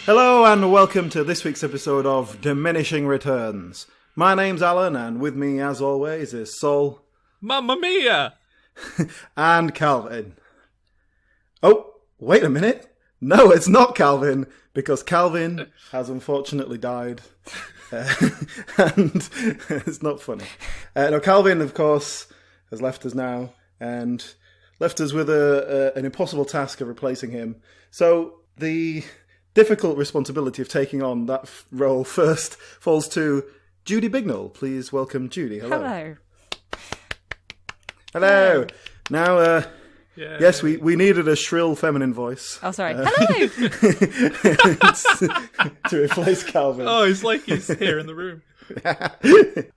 Hello and welcome to this week's episode of Diminishing Returns. My name's Alan and with me as always is Sol. Mammia Mia! And Calvin. Oh, wait a minute. No, it's not Calvin, because Calvin has unfortunately died. And it's not funny. No, Calvin, of course, has left us now and left us with an impossible task of replacing him. So the difficult responsibility of taking on that role first falls to Judey Bignell. Please welcome Judey. Hello. Hello. Now, yes, we needed a shrill feminine voice. Oh, sorry. Hello! To replace Calvin. Oh, it's like he's here in the room.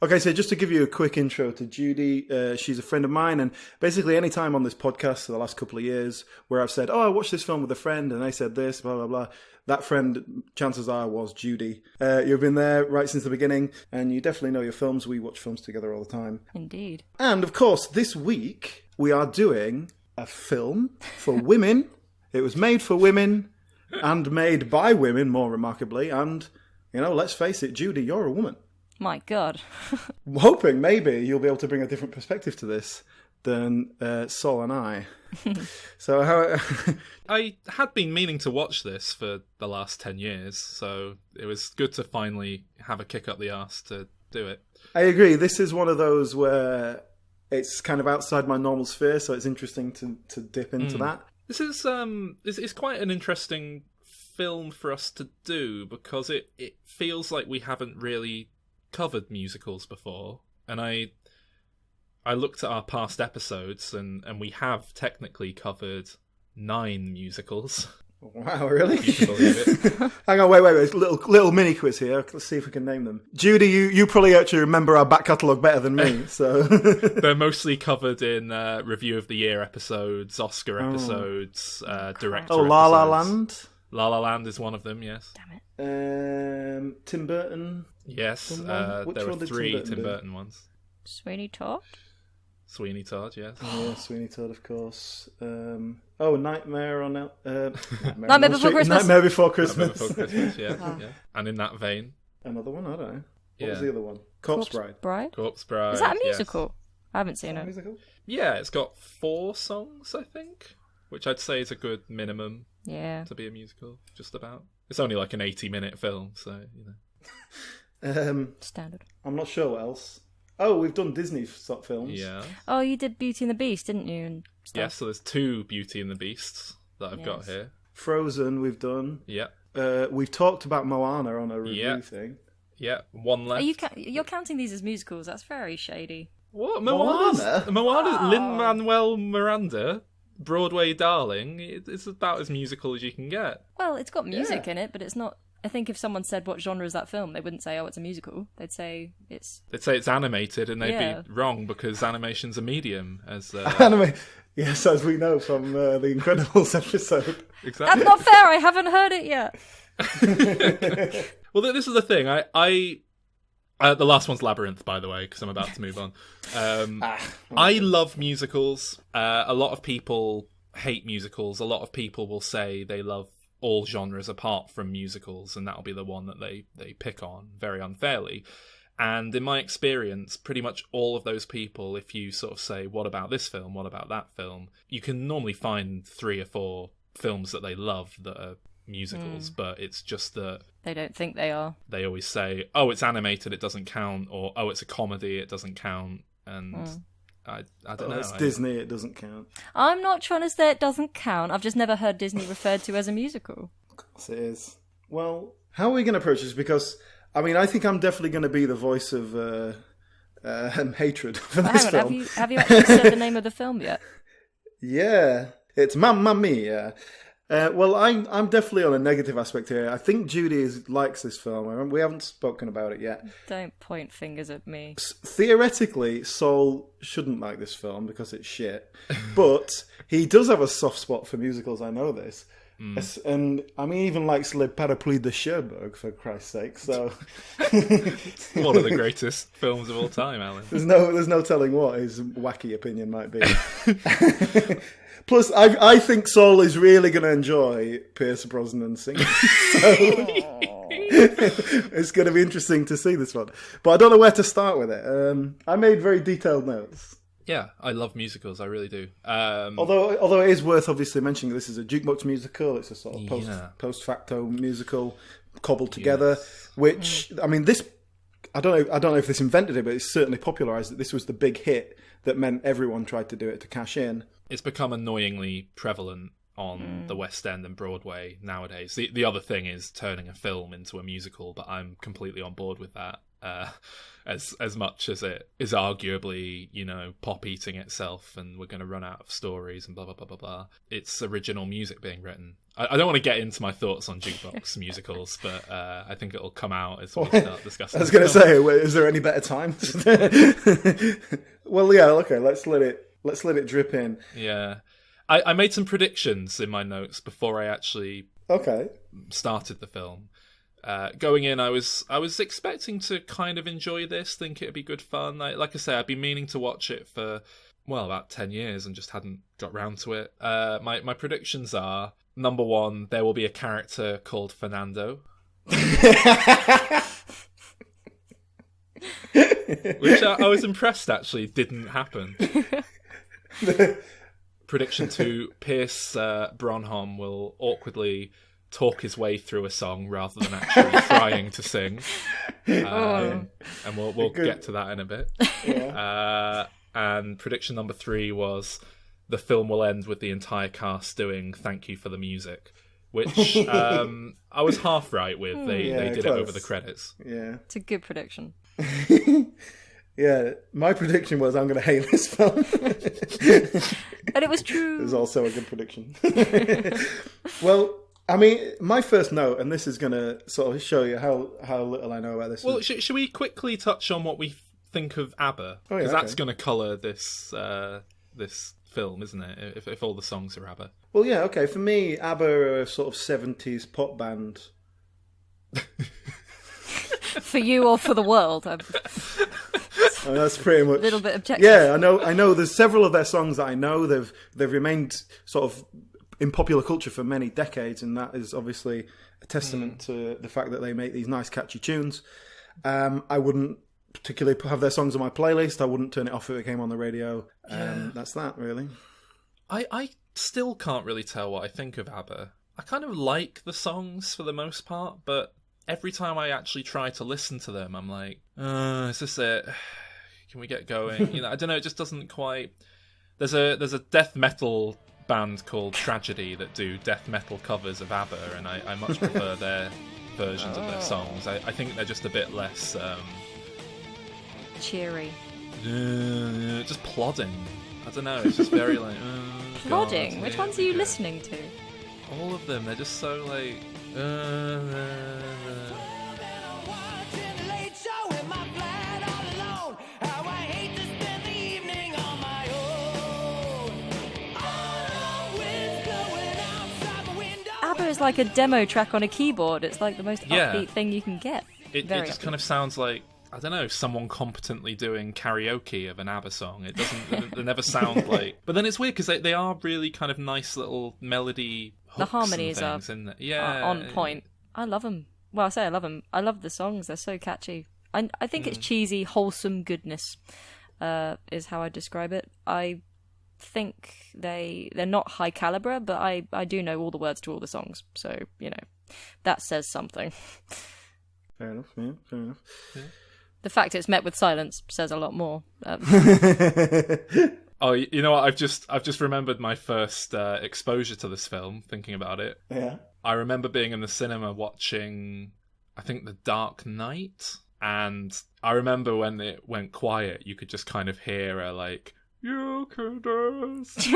Okay, so just to give you a quick intro to Judey, she's a friend of mine, and basically any time on this podcast for the last couple of years where I've said, I watched this film with a friend, and they said this, blah, blah, blah, that friend, chances are, was Judey. You've been there right since the beginning, and you definitely know your films. We watch films together all the time. Indeed. And, of course, this week we are doing a film for women. It was made for women, and made by women, more remarkably, and, let's face it, Judey, you're a woman. My God. I'm hoping maybe you'll be able to bring a different perspective to this than Sol and I. So how? I had been meaning to watch this for the last 10 years, so it was good to finally have a kick up the arse to do it. I agree. This is one of those where it's kind of outside my normal sphere, so it's interesting to dip into that. This is it's quite an interesting film for us to do because it feels like we haven't really covered musicals before, and I looked at our past episodes and we have technically covered 9 musicals. Wow, really? If you can believe it. Hang on, wait. Little mini quiz here. Let's see if we can name them. Judey, you probably actually remember our back catalogue better than me, so... They're mostly covered in Review of the Year episodes, Oscar episodes, director episodes. La La Land? La La Land is one of them, yes. Damn it. Tim Burton? Yes, there were 3 Tim Burton ones. Sweeney Todd? Sweeney Todd, yes. Oh, yeah, Sweeney Todd, of course. Nightmare on Nightmare Before Christmas. Nightmare Before Christmas. Nightmare Before Christmas, yeah. And in that vein... Another one? I don't know. What was the other one? Corpse Bride. Corpse Bride, Is that a musical? I haven't seen it. Musical? Yeah, it's got 4 songs, I think, which I'd say is a good minimum to be a musical, just about. It's only like an 80-minute film, so, Standard. I'm not sure what else. Oh, we've done Disney sort of films. Yeah. Oh, you did Beauty and the Beast, didn't you? And stuff. Yeah, so there's 2 Beauty and the Beasts that I've got here. Frozen, we've done. Yeah. We've talked about Moana on a review thing. Yeah, 1 left. You're counting these as musicals? That's very shady. What? Moana? Lin-Manuel Miranda, Broadway darling. It's about as musical as you can get. Well, it's got music in it, but it's not... I think if someone said what genre is that film, they wouldn't say, it's a musical. They'd say it's animated, and they'd be wrong because animation's a medium. Yes, as we know from the Incredibles episode. Exactly. That's not fair. I haven't heard it yet. Well, this is the thing. The last one's Labyrinth, by the way, because I'm about to move on. I love musicals. A lot of people hate musicals. A lot of people will say they love all genres apart from musicals, and that'll be the one that they pick on very unfairly. And in my experience, pretty much all of those people, if you sort of say, what about this film, what about that film, you can normally find 3 or 4 films that they love that are musicals, but it's just that they don't think they are. They always say, oh, it's animated, it doesn't count, or oh, it's a comedy, it doesn't count, and I don't know. It's Disney, it doesn't count. I'm not trying to say it doesn't count. I've just never heard Disney referred to as a musical. Of course it is. Well, how are we going to approach this? Because, I think I'm definitely going to be the voice of hatred for this film. Have you actually said the name of the film yet? Yeah, it's Mammia Mia. Well, I'm definitely on a negative aspect here. I think Judey likes this film. We haven't spoken about it yet. Don't point fingers at me. Theoretically, Sol shouldn't like this film because it's shit. But he does have a soft spot for musicals, I know this. And I mean, even likes Le Parapluie de Cherbourg, for Christ's sake. So one of the greatest films of all time, Alan. There's no telling what his wacky opinion might be. Plus, I think Saul is really going to enjoy Pierce Brosnan singing. So it's going to be interesting to see this one. But I don't know where to start with it. I made very detailed notes. Yeah, I love musicals. I really do. Although it is worth obviously mentioning this is a jukebox musical. It's a sort of post facto musical cobbled together. Which I mean, this I don't know if this invented it, but it's certainly popularised it. This was the big hit that meant everyone tried to do it to cash in. It's become annoyingly prevalent on the West End and Broadway nowadays. The other thing is turning a film into a musical, but I'm completely on board with that. As much as it is arguably, pop eating itself and we're going to run out of stories and blah, blah, blah, blah, blah. It's original music being written. I don't want to get into my thoughts on jukebox musicals, but I think it'll come out as we start discussing. I was going to say, is there any better time? Well, yeah, okay, let's let it drip in. Yeah. I made some predictions in my notes before I actually started the film. Going in, I was expecting to kind of enjoy this, think it'd be good fun. Like I say, I've been meaning to watch it for, about 10 years and just hadn't got round to it. My predictions are, number one, there will be a character called Fernando. Which I was impressed actually didn't happen. Prediction two, Pierce Brosnan will awkwardly talk his way through a song rather than actually trying to sing. And we'll get to that in a bit. Yeah. And prediction number three was the film will end with the entire cast doing "Thank You for the Music," which I was half right with. They did close. It over the credits. Yeah, it's a good prediction. Yeah, my prediction was I'm going to hate this film. And it was true. It was also a good prediction. Well, I mean, my first note, and this is going to sort of show you how little I know about this. Well, should we quickly touch on what we think of ABBA? Because that's going to colour this film, isn't it? If all the songs are ABBA. Well, yeah, okay. For me, ABBA are a sort of 70s pop band. For you or for the world? I mean, that's pretty much a little bit objective. Yeah, I know. There's several of their songs that I know. They've remained sort of in popular culture for many decades, and that is obviously a testament to the fact that they make these nice, catchy tunes. I wouldn't particularly have their songs on my playlist. I wouldn't turn it off if it came on the radio. That's that, really. I still can't really tell what I think of ABBA. I kind of like the songs for the most part, but every time I actually try to listen to them, I'm like, is this it? Can we get going? I don't know. It just doesn't quite. There's a death metal band called Tragedy that do death metal covers of ABBA, and I much prefer their versions of their songs. I think they're just a bit less cheery. Just plodding. I don't know. It's just very like plodding. God, which ones are you listening to? All of them. They're just so like. ABBA is like a demo track on a keyboard. It's like the most upbeat thing you can get. It just kind of sounds like, I don't know, someone competently doing karaoke of an ABBA song. It doesn't. They never sound like. But then it's weird because they are really kind of nice little melody hooks. The harmonies and things, are on point. I love them. Well, I say I love them. I love the songs. They're so catchy. I think it's cheesy, wholesome goodness. Is how I describe it. I think they're not high caliber, but I do know all the words to all the songs. So that says something. Fair enough. Yeah, fair enough. Yeah. The fact it's met with silence says a lot more. Oh, you know what? I've just remembered my first exposure to this film. Thinking about it, yeah. I remember being in the cinema watching, I think, The Dark Knight, and I remember when it went quiet, you could just kind of hear a like, "You can dance,"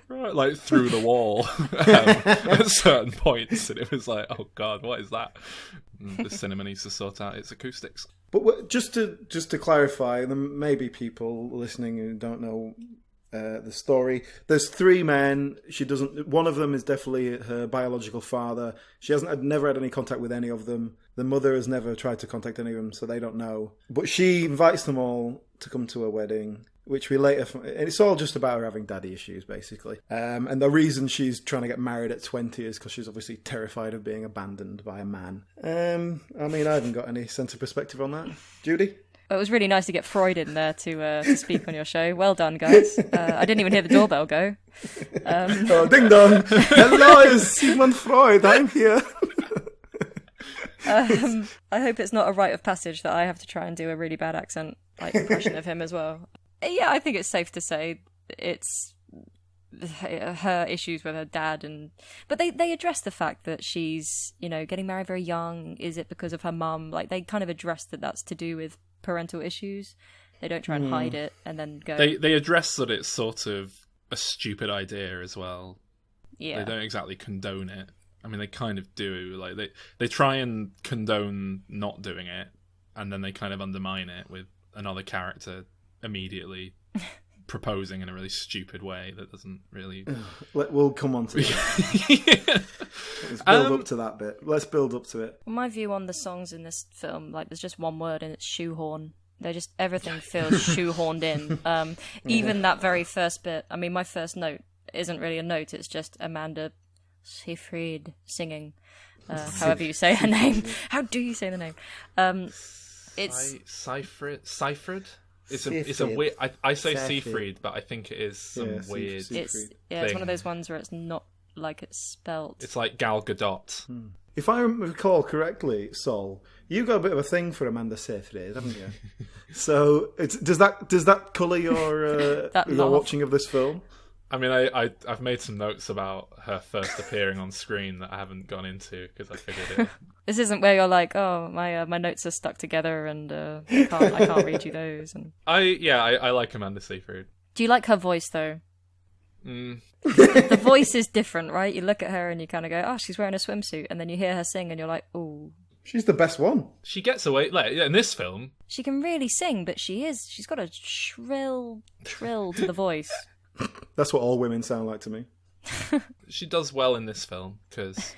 like through the wall at certain points, and it was like, "Oh God, what is that?" The cinema needs to sort out its acoustics. But just to clarify, there may be people listening who don't know the story. There's 3 men. One of them is definitely her biological father. She never had any contact with any of them. The mother has never tried to contact any of them, so they don't know. But she invites them all to come to her wedding, which we later... It's all just about her having daddy issues, basically. And the reason she's trying to get married at 20 is because she's obviously terrified of being abandoned by a man. I mean, I haven't got any sense of perspective on that. Judy? It was really nice to get Freud in there to speak on your show. Well done, guys. I didn't even hear the doorbell go. Oh, ding dong. Hello, it's Sigmund Freud. I'm here. I hope it's not a rite of passage that I have to try and do a really bad accent impression of him as well. Yeah, I think it's safe to say it's her issues with her dad, but they address the fact that she's, getting married very young. Is it because of her mum? They kind of address that that's to do with parental issues. They don't try and hide it and then go. They address that it's sort of a stupid idea as well. Yeah, they don't exactly condone it. I mean, they kind of do. They try and condone not doing it, and then they kind of undermine it with another character immediately proposing in a really stupid way that doesn't really... We'll come on to that. Let's build up to that bit. Let's build up to it. My view on the songs in this film, there's just one word and it's shoehorn. Everything feels shoehorned in. Even that very first bit. I mean, my first note isn't really a note, it's just Amanda Seyfried singing. However you say her name. How do you say the name? It's... Seyfried? It's a weird... I say Seyfried, but I think it is some weird It's one of those ones where it's not like it's spelt. It's like Gal Gadot. If I recall correctly, Sol, you got a bit of a thing for Amanda Seyfried, haven't you? So does that colour your watching of this film? I mean, I've made some notes about her first appearing on screen that I haven't gone into because I figured it... This isn't where you're like, oh, my notes are stuck together and I can't read you those. And... I like Amanda Seyfried. Do you like her voice, though? The voice is different, right? You look at her and you kind of go, oh, she's wearing a swimsuit. And then you hear her sing and you're like, ooh. She's the best one. She gets away, in this film. She can really sing, but she's got a shrill trill to the voice. That's what all women sound like to me. She does well in this film because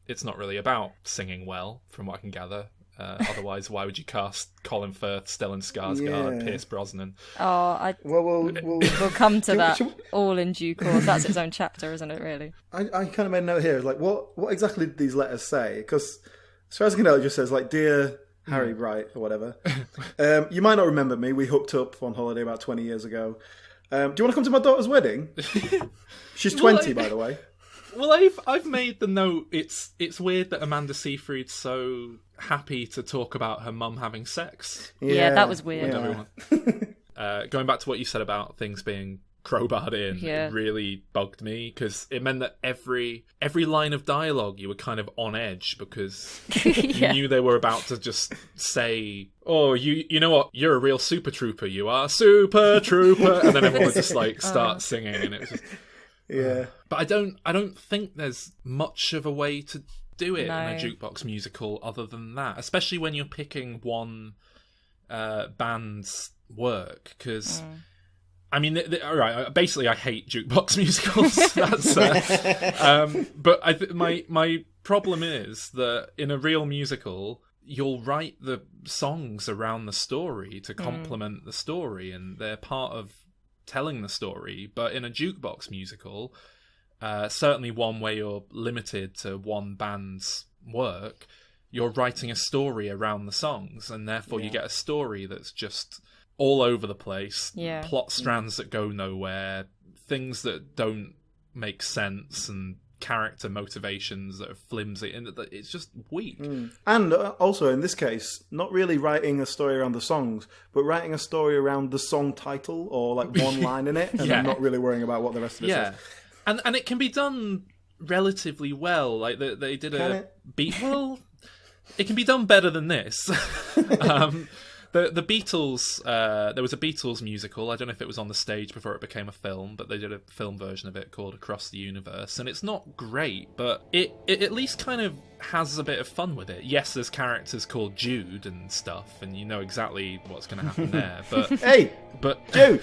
it's not really about singing well, from what I can gather. Otherwise, why would you cast Colin Firth, Stellan Skarsgård, Pierce Brosnan? Oh, we'll come to that all in due course. That's its own chapter, isn't it? Really. I kind of made a note here. What exactly did these letters say? Because as far as I can tell, it just says dear Harry Wright or whatever. You might not remember me. We hooked up on holiday about 20 years ago. Do you want to come to my daughter's wedding? She's 20, by the way. Well, I've made the note. It's weird that Amanda Seyfried's so happy to talk about her mum having sex. Yeah, that was weird. Going back to what you said about things being crowbarred in, it really bugged me because it meant that every line of dialogue you were kind of on edge because you knew they were about to just say, oh, you know what, you're a real super trooper, you are super trooper, and then everyone would just start singing, and it was just but I don't think there's much of a way to do it in a jukebox musical other than that, especially when you're picking one band's work, because I mean, all right. Basically, I hate jukebox musicals. That's but my problem is that in a real musical, you'll write the songs around the story to complement the story, and they're part of telling the story. But in a jukebox musical, certainly one where you're limited to one band's work, you're writing a story around the songs, and therefore you get a story that's just all over the place, plot strands that go nowhere, things that don't make sense, and character motivations that are flimsy, and it's just weak. And also, in this case, not really writing a story around the songs, but writing a story around the song title or one line in it, and then not really worrying about what the rest of it says. And it can be done relatively well. They did well, it can be done better than this. The Beatles, there was a Beatles musical. I don't know if it was on the stage before it became a film, but they did a film version of it called Across the Universe, and it's not great, but it at least kind of has a bit of fun with it. Yes, there's characters called Jude and stuff, and you know exactly what's going to happen there. But hey, but Jude.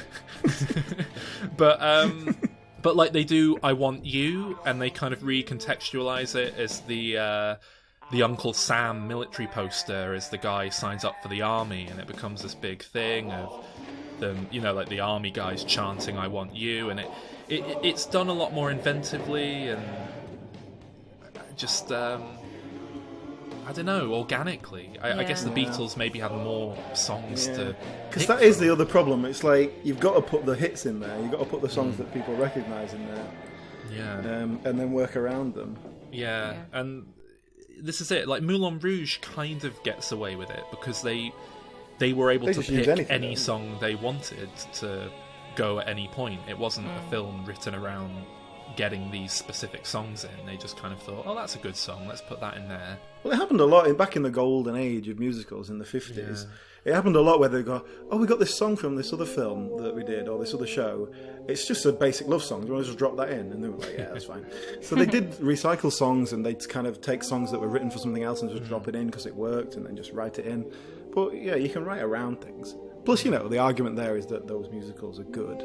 but like they do, I Want You, and they kind of recontextualize it as the Uncle Sam military poster as the guy signs up for the army, and it becomes this big thing of them, you know, like the army guys chanting "I want you," and it's done a lot more inventively and just I don't know, organically. I guess the Beatles maybe had more songs to... Because that is the other problem. It's like, you've got to put the hits in there. You've got to put the songs that people recognise in there. Yeah. And then work around them. Yeah, and this is it. Like, Moulin Rouge kind of gets away with it, because they were able to pick any song they wanted to go at any point. It wasn't a film written around getting these specific songs in. They just kind of thought, oh, that's a good song, let's put that in there. Well, it happened a lot back in the golden age of musicals in the 50s. It happened a lot where they go, oh, we got this song from this other film that we did, or this other show. It's just a basic love song. Do you want to just drop that in? And they were like, yeah, that's fine. So they did recycle songs, and they'd kind of take songs that were written for something else and just drop it in because it worked, and then just write it in. But yeah, you can write around things. Plus, you know, the argument there is that those musicals are good,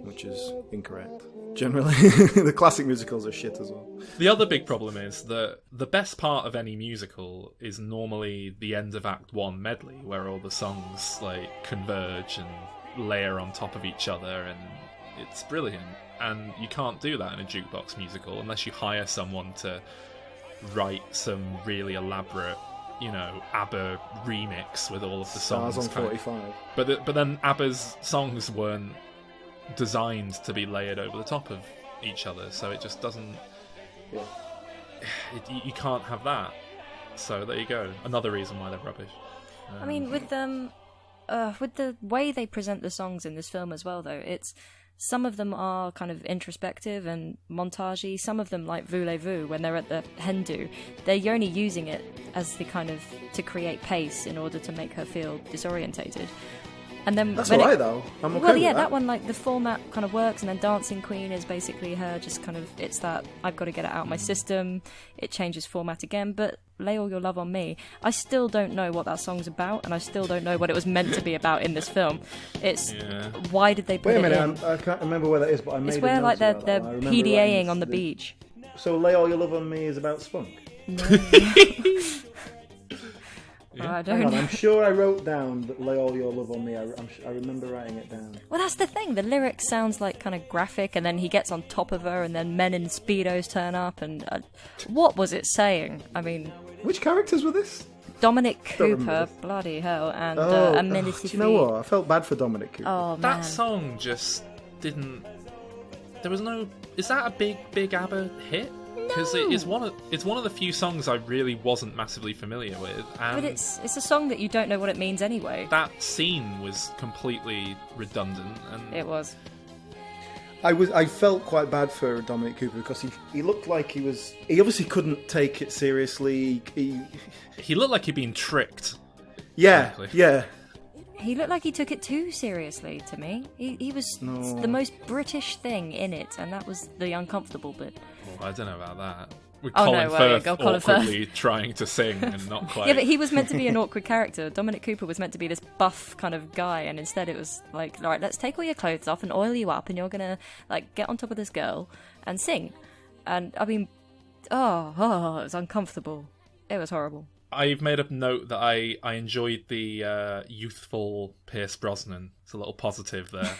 which is incorrect. Generally, the classic musicals are shit as well. The other big problem is that the best part of any musical is normally the end of Act 1 medley, where all the songs like converge and layer on top of each other, and it's brilliant. And you can't do that in a jukebox musical unless you hire someone to write some really elaborate, you know, ABBA remix with all of the songs. Stars on 45. But then ABBA's songs weren't designed to be layered over the top of each other, so it just doesn't... You can't have that. So there you go. Another reason why they're rubbish. I mean, with the way they present the songs in this film as well, though, it's... Some of them are kind of introspective and montagey. Some of them, like Voulez-Vous, when they're at the Hindu, they're only using it as the kind of to create pace in order to make her feel disorientated. And then that's alright though. I'm okay. Well, yeah, that one, like the format kind of works, and then Dancing Queen is basically her just kind of, it's that I've got to get it out of my system. It changes format again, but Lay All Your Love on Me, I still don't know what that song's about, and I still don't know what it was meant to be about in this film. It's why did they put Wait a it minute, I can't remember where that is, but I made it's where like they're PDAing on the beach. So Lay All Your Love on Me is about spunk. No. I don't know. I'm sure I wrote down that Lay All Your Love on Me. I remember writing it down. Well, that's the thing. The lyric sounds like kind of graphic, and then he gets on top of her, and then men in Speedos turn up, and what was it saying? I mean... Which characters were this? Dominic Cooper, bloody hell, and Amenity. Do you know what? I felt bad for Dominic Cooper. Oh, man. That song just didn't... There was no... Is that a big ABBA hit? Because it's one of the few songs I really wasn't massively familiar with. And but it's a song that you don't know what it means anyway. That scene was completely redundant. And it was. I felt quite bad for Dominic Cooper because he looked like he obviously couldn't take it seriously. He looked like he'd been tricked. Yeah, frankly. Yeah. He looked like he took it too seriously to me. He was the most British thing in it, and that was the uncomfortable bit. Well, I don't know about that. With Colin Firth awkwardly trying to sing and not quite. Yeah, but he was meant to be an awkward character. Dominic Cooper was meant to be this buff kind of guy, and instead it was like, all right, let's take all your clothes off and oil you up, and you're gonna like get on top of this girl and sing. And I mean, it was uncomfortable. It was horrible. I've made a note that I enjoyed the youthful Pierce Brosnan. It's a little positive there.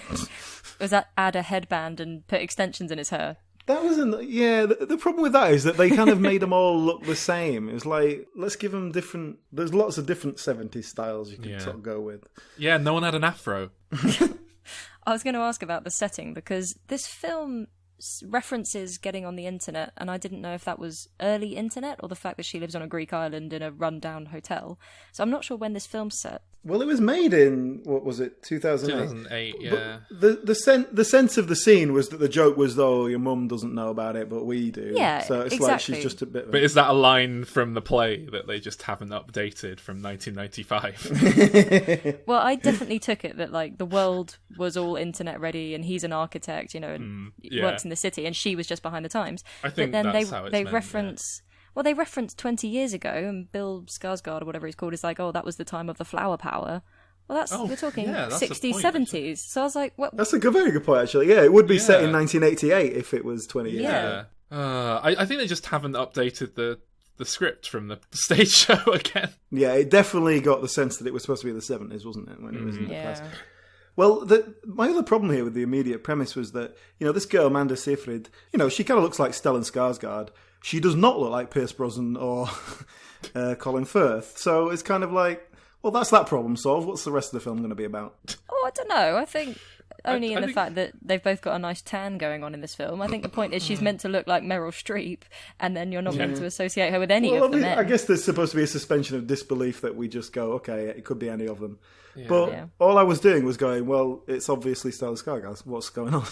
Was that add a headband and put extensions in his hair? That wasn't... Yeah, the problem with that is that they kind of made them all look the same. It was like, let's give them different... There's lots of different 70s styles you can sort of go with. Yeah, no one had an afro. I was going to ask about the setting, because this film references getting on the internet, and I didn't know if that was early internet or the fact that she lives on a Greek island in a rundown hotel. So I'm not sure when this film's set. Well, it was made in, what was it, 2008? 2008, yeah. But the sense of the scene was that the joke was, oh, your mum doesn't know about it, but we do. Yeah, so it's exactly. like she's just a bit... But is that a line from the play that they just haven't updated from 1995? Well, I definitely took it that, like, the world was all internet ready, and he's an architect, you know, and works in the city, and she was just behind the times. I think but then that's how it's they meant, reference... Well, they referenced 20 years ago, and Bill Skarsgård, or whatever he's called, is like, oh, that was the time of the flower power. Well, we're talking 60s, 70s. So I was like, what? That's a very good point, actually. Yeah, it would be set in 1988 if it was 20 years ago. I think they just haven't updated the script from the stage show again. Yeah, it definitely got the sense that it was supposed to be in the 70s, wasn't it, when it was in the press? Well, my other problem here with the immediate premise was that, this girl, Amanda Seyfried, she kind of looks like Stellan Skarsgård. She does not look like Pierce Brosnan or Colin Firth. So it's kind of like, well, that's that problem solved. What's the rest of the film going to be about? Oh, I don't know. I think only the fact that they've both got a nice tan going on in this film. I think the point is she's meant to look like Meryl Streep, and then you're not meant to associate her with any of the men. I guess there's supposed to be a suspension of disbelief that we just go, okay, it could be any of them. Yeah. But all I was doing was going, well, it's obviously Stellan Skarsgård. What's going on?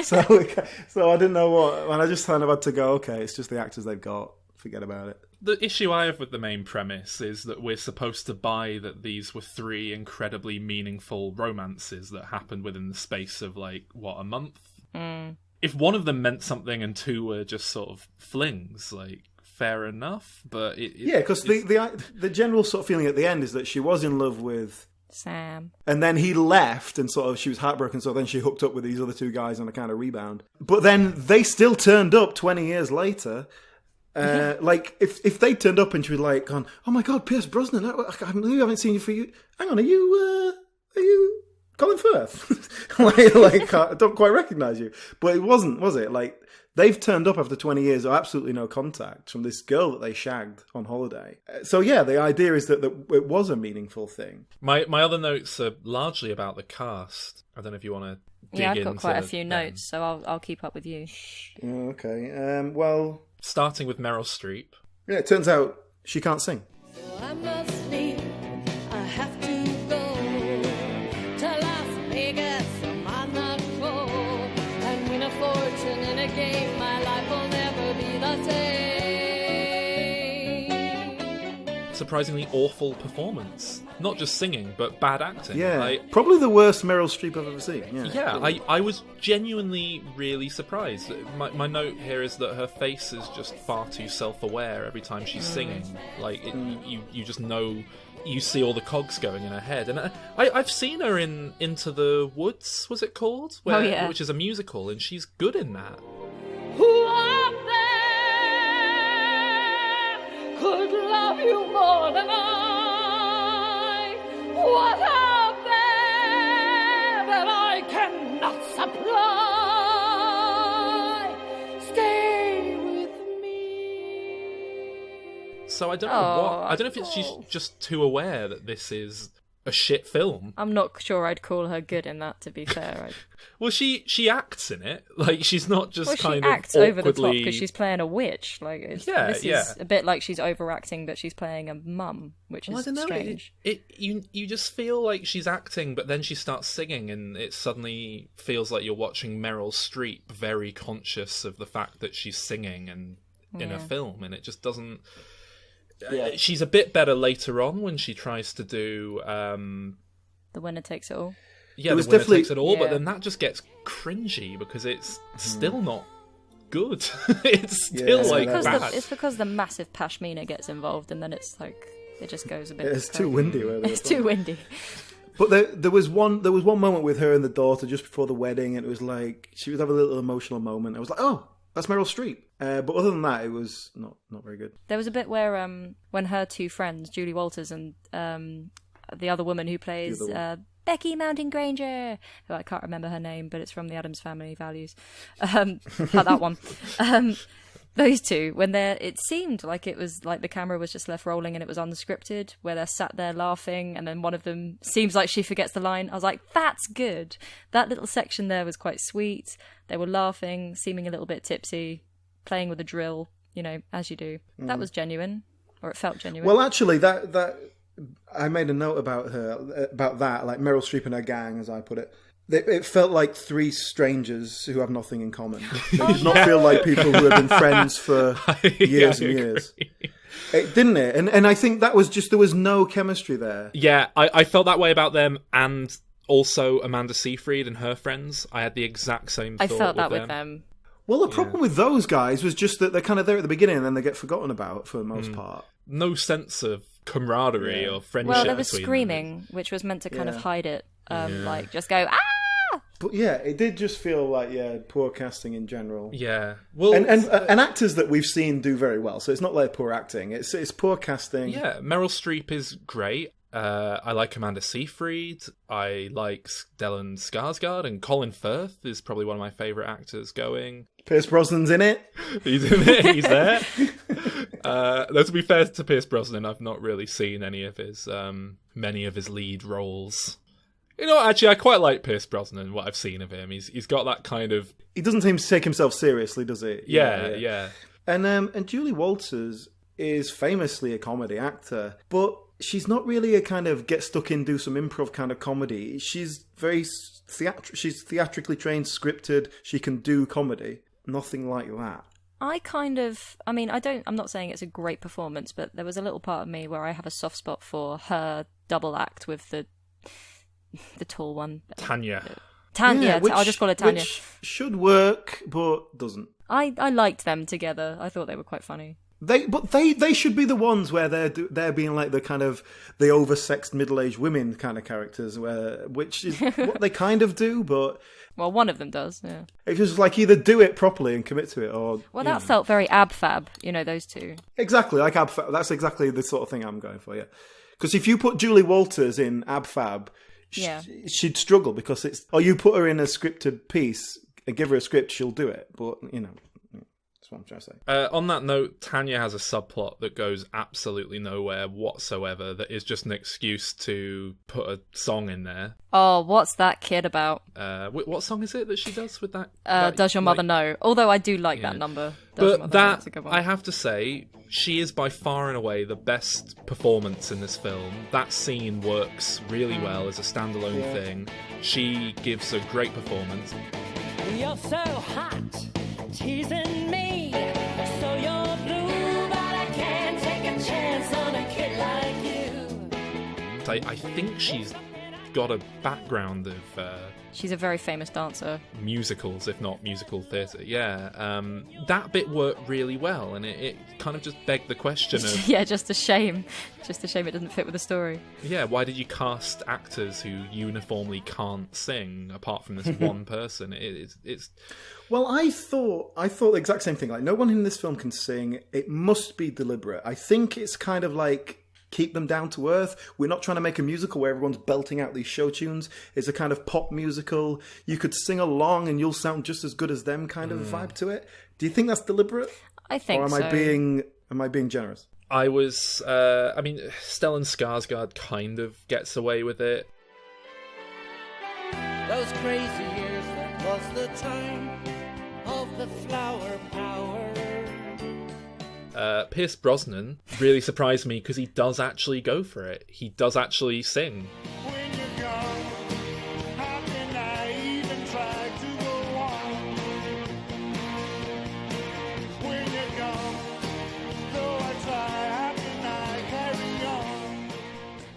so I didn't know what, and I just kind of had to go, okay, it's just the actors they've got. Forget about it. The issue I have with the main premise is that we're supposed to buy that these were 3 incredibly meaningful romances that happened within the space of, a month? If one of them meant something and 2 were just sort of flings, fair enough, but because the general sort of feeling at the end is that she was in love with Sam, and then he left, and sort of she was heartbroken, so then she hooked up with these other 2 guys on a kind of rebound. But then they still turned up 20 years later. If they turned up and she was like, gone, oh my God, Pierce Brosnan, I haven't seen you for you. Hang on, are you Colin Firth? I don't quite recognise you. But it wasn't, was it? They've turned up after 20 years of absolutely no contact from this girl that they shagged on holiday. So the idea is that it was a meaningful thing. My other notes are largely about the cast. I don't know if you want to dig into I've got quite a few notes, so I'll keep up with you. Okay, starting with Meryl Streep. Yeah, it turns out she can't sing. So I must leave. I have to go to Las Vegas on my knuckle and win a fortune in a game. My life will never be the same. Surprisingly awful performance. Not just singing, but bad acting. Yeah, probably the worst Meryl Streep I've ever seen. I was genuinely really surprised. My note here is that her face is just far too self-aware every time she's singing. You just know, you see all the cogs going in her head. And I've seen her in Into the Woods, was it called? Which is a musical, and she's good in that. Who out there could love you more than I? What out there that I cannot supply? Stay with me. So I don't know I don't know if she's just too aware that this is a shit film. I'm not sure I'd call her good in that, to be fair. Well, she acts in it. She's not just kind of she acts awkwardly... over the top because she's playing a witch. This is a bit like she's overacting, but she's playing a mum, which is strange. You just feel like she's acting, but then she starts singing, and it suddenly feels like you're watching Meryl Streep, very conscious of the fact that she's singing and in a film, and it just doesn't... she's a bit better later on when she tries to do... The Winner Takes It All. Yeah, The Winner Takes It All, but then that just gets cringy because it's still not good. It's still bad. It's because the massive pashmina gets involved, and then it's it just goes a bit... It's too windy. It's too windy. But there was one moment with her and the daughter just before the wedding, and it was she would have a little emotional moment. I was like, oh, that's Meryl Streep. But other than that, it was not very good. There was a bit where when her 2 friends, Julie Walters and the other woman who plays Becky Mountain Granger, who I can't remember her name, but it's from the Addams Family Values, that one. Those 2, when it seemed like it was like the camera was just left rolling and it was unscripted, where they're sat there laughing, and then one of them seems like she forgets the line. I was like, that's good. That little section there was quite sweet. They were laughing, seeming a little bit tipsy, playing with a drill, as you do. That was genuine, or it felt genuine. Well, actually, that I made a note about her, about that, like Meryl Streep and her gang, as I put it. It felt like 3 strangers who have nothing in common. It did not feel like people who have been friends for years and years. Didn't it? And I think that was just, there was no chemistry there. Yeah, I felt that way about them, and also Amanda Seyfried and her friends. I had the exact same thought I felt that with with them. Well, the problem with those guys was just that they're kind of there at the beginning and then they get forgotten about for the most part. No sense of camaraderie or friendship. Well, there was between screaming, them. which was meant to kind of hide it. Like, just go, ah! But yeah, it did just feel like, poor casting in general. Yeah. Well, and actors that we've seen do very well. So it's not like poor acting. It's poor casting. Yeah, Meryl Streep is great. I like Amanda Seyfried. I like Stellan Skarsgård, and Colin Firth is probably one of my favourite actors going. Pierce Brosnan's in it. He's in it. He's there. Though to be fair to Pierce Brosnan, I've not really seen any of his many of his lead roles. You know, actually, I quite like Pierce Brosnan. What I've seen of him, he's got that kind of. He doesn't seem to take himself seriously, does he? Yeah. And Julie Walters is famously a comedy actor, but she's not really a kind of get stuck in, do some improv kind of comedy. She's very she's theatrically trained, scripted. She can do comedy. Nothing like that. I'm not saying it's a great performance, but there was a little part of me where I have a soft spot for her double act with the tall one. Tanya. I'll just call her Tanya. Which should work, but doesn't. I liked them together. I thought they were quite funny. They should be the ones where they're being like the kind of the oversexed middle-aged women kind of characters, which is what they kind of do, but well, one of them does. Yeah, it's just like either do it properly and commit to it, or that felt very ab fab. Those two exactly like ab fab. That's exactly the sort of thing I'm going for. Yeah, because if you put Julie Walters in ab fab, she'd struggle because you put her in a scripted piece and give her a script, she'll do it, but that's what I'm trying to say. On that note, Tanya has a subplot that goes absolutely nowhere whatsoever. That is just an excuse to put a song in there. Oh, what's that kid about? What song is it that she does with that? Does Your Mother Know? Although I do like that number. But that, I have to say, she is by far and away the best performance in this film. That scene works really well as a standalone thing. She gives a great performance. You're so hot, teasing me. So you're blue, but I can't take a chance on a kid like you. I think she's got a background of she's a very famous dancer. Musicals, if not musical theatre. Yeah, that bit worked really well, and it kind of just begged the question of just a shame it doesn't fit with the story. Yeah, why did you cast actors who uniformly can't sing apart from this one person? It's Well, I thought the exact same thing. Like, no one in this film can sing. It must be deliberate. I think it's kind of like keep them down to earth. We're not trying to make a musical where everyone's belting out these show tunes. It's a kind of pop musical. You could sing along and you'll sound just as good as them kind of vibe to it. Do you think that's deliberate? I think so. Or am I being generous? I was, Stellan Skarsgård kind of gets away with it. Those crazy years, that was the time of the flower power. Pierce Brosnan really surprised me because he does actually go for it. He does actually sing. When you're gone, how can I even try to go on? When you're gone, though I try, how can I carry on?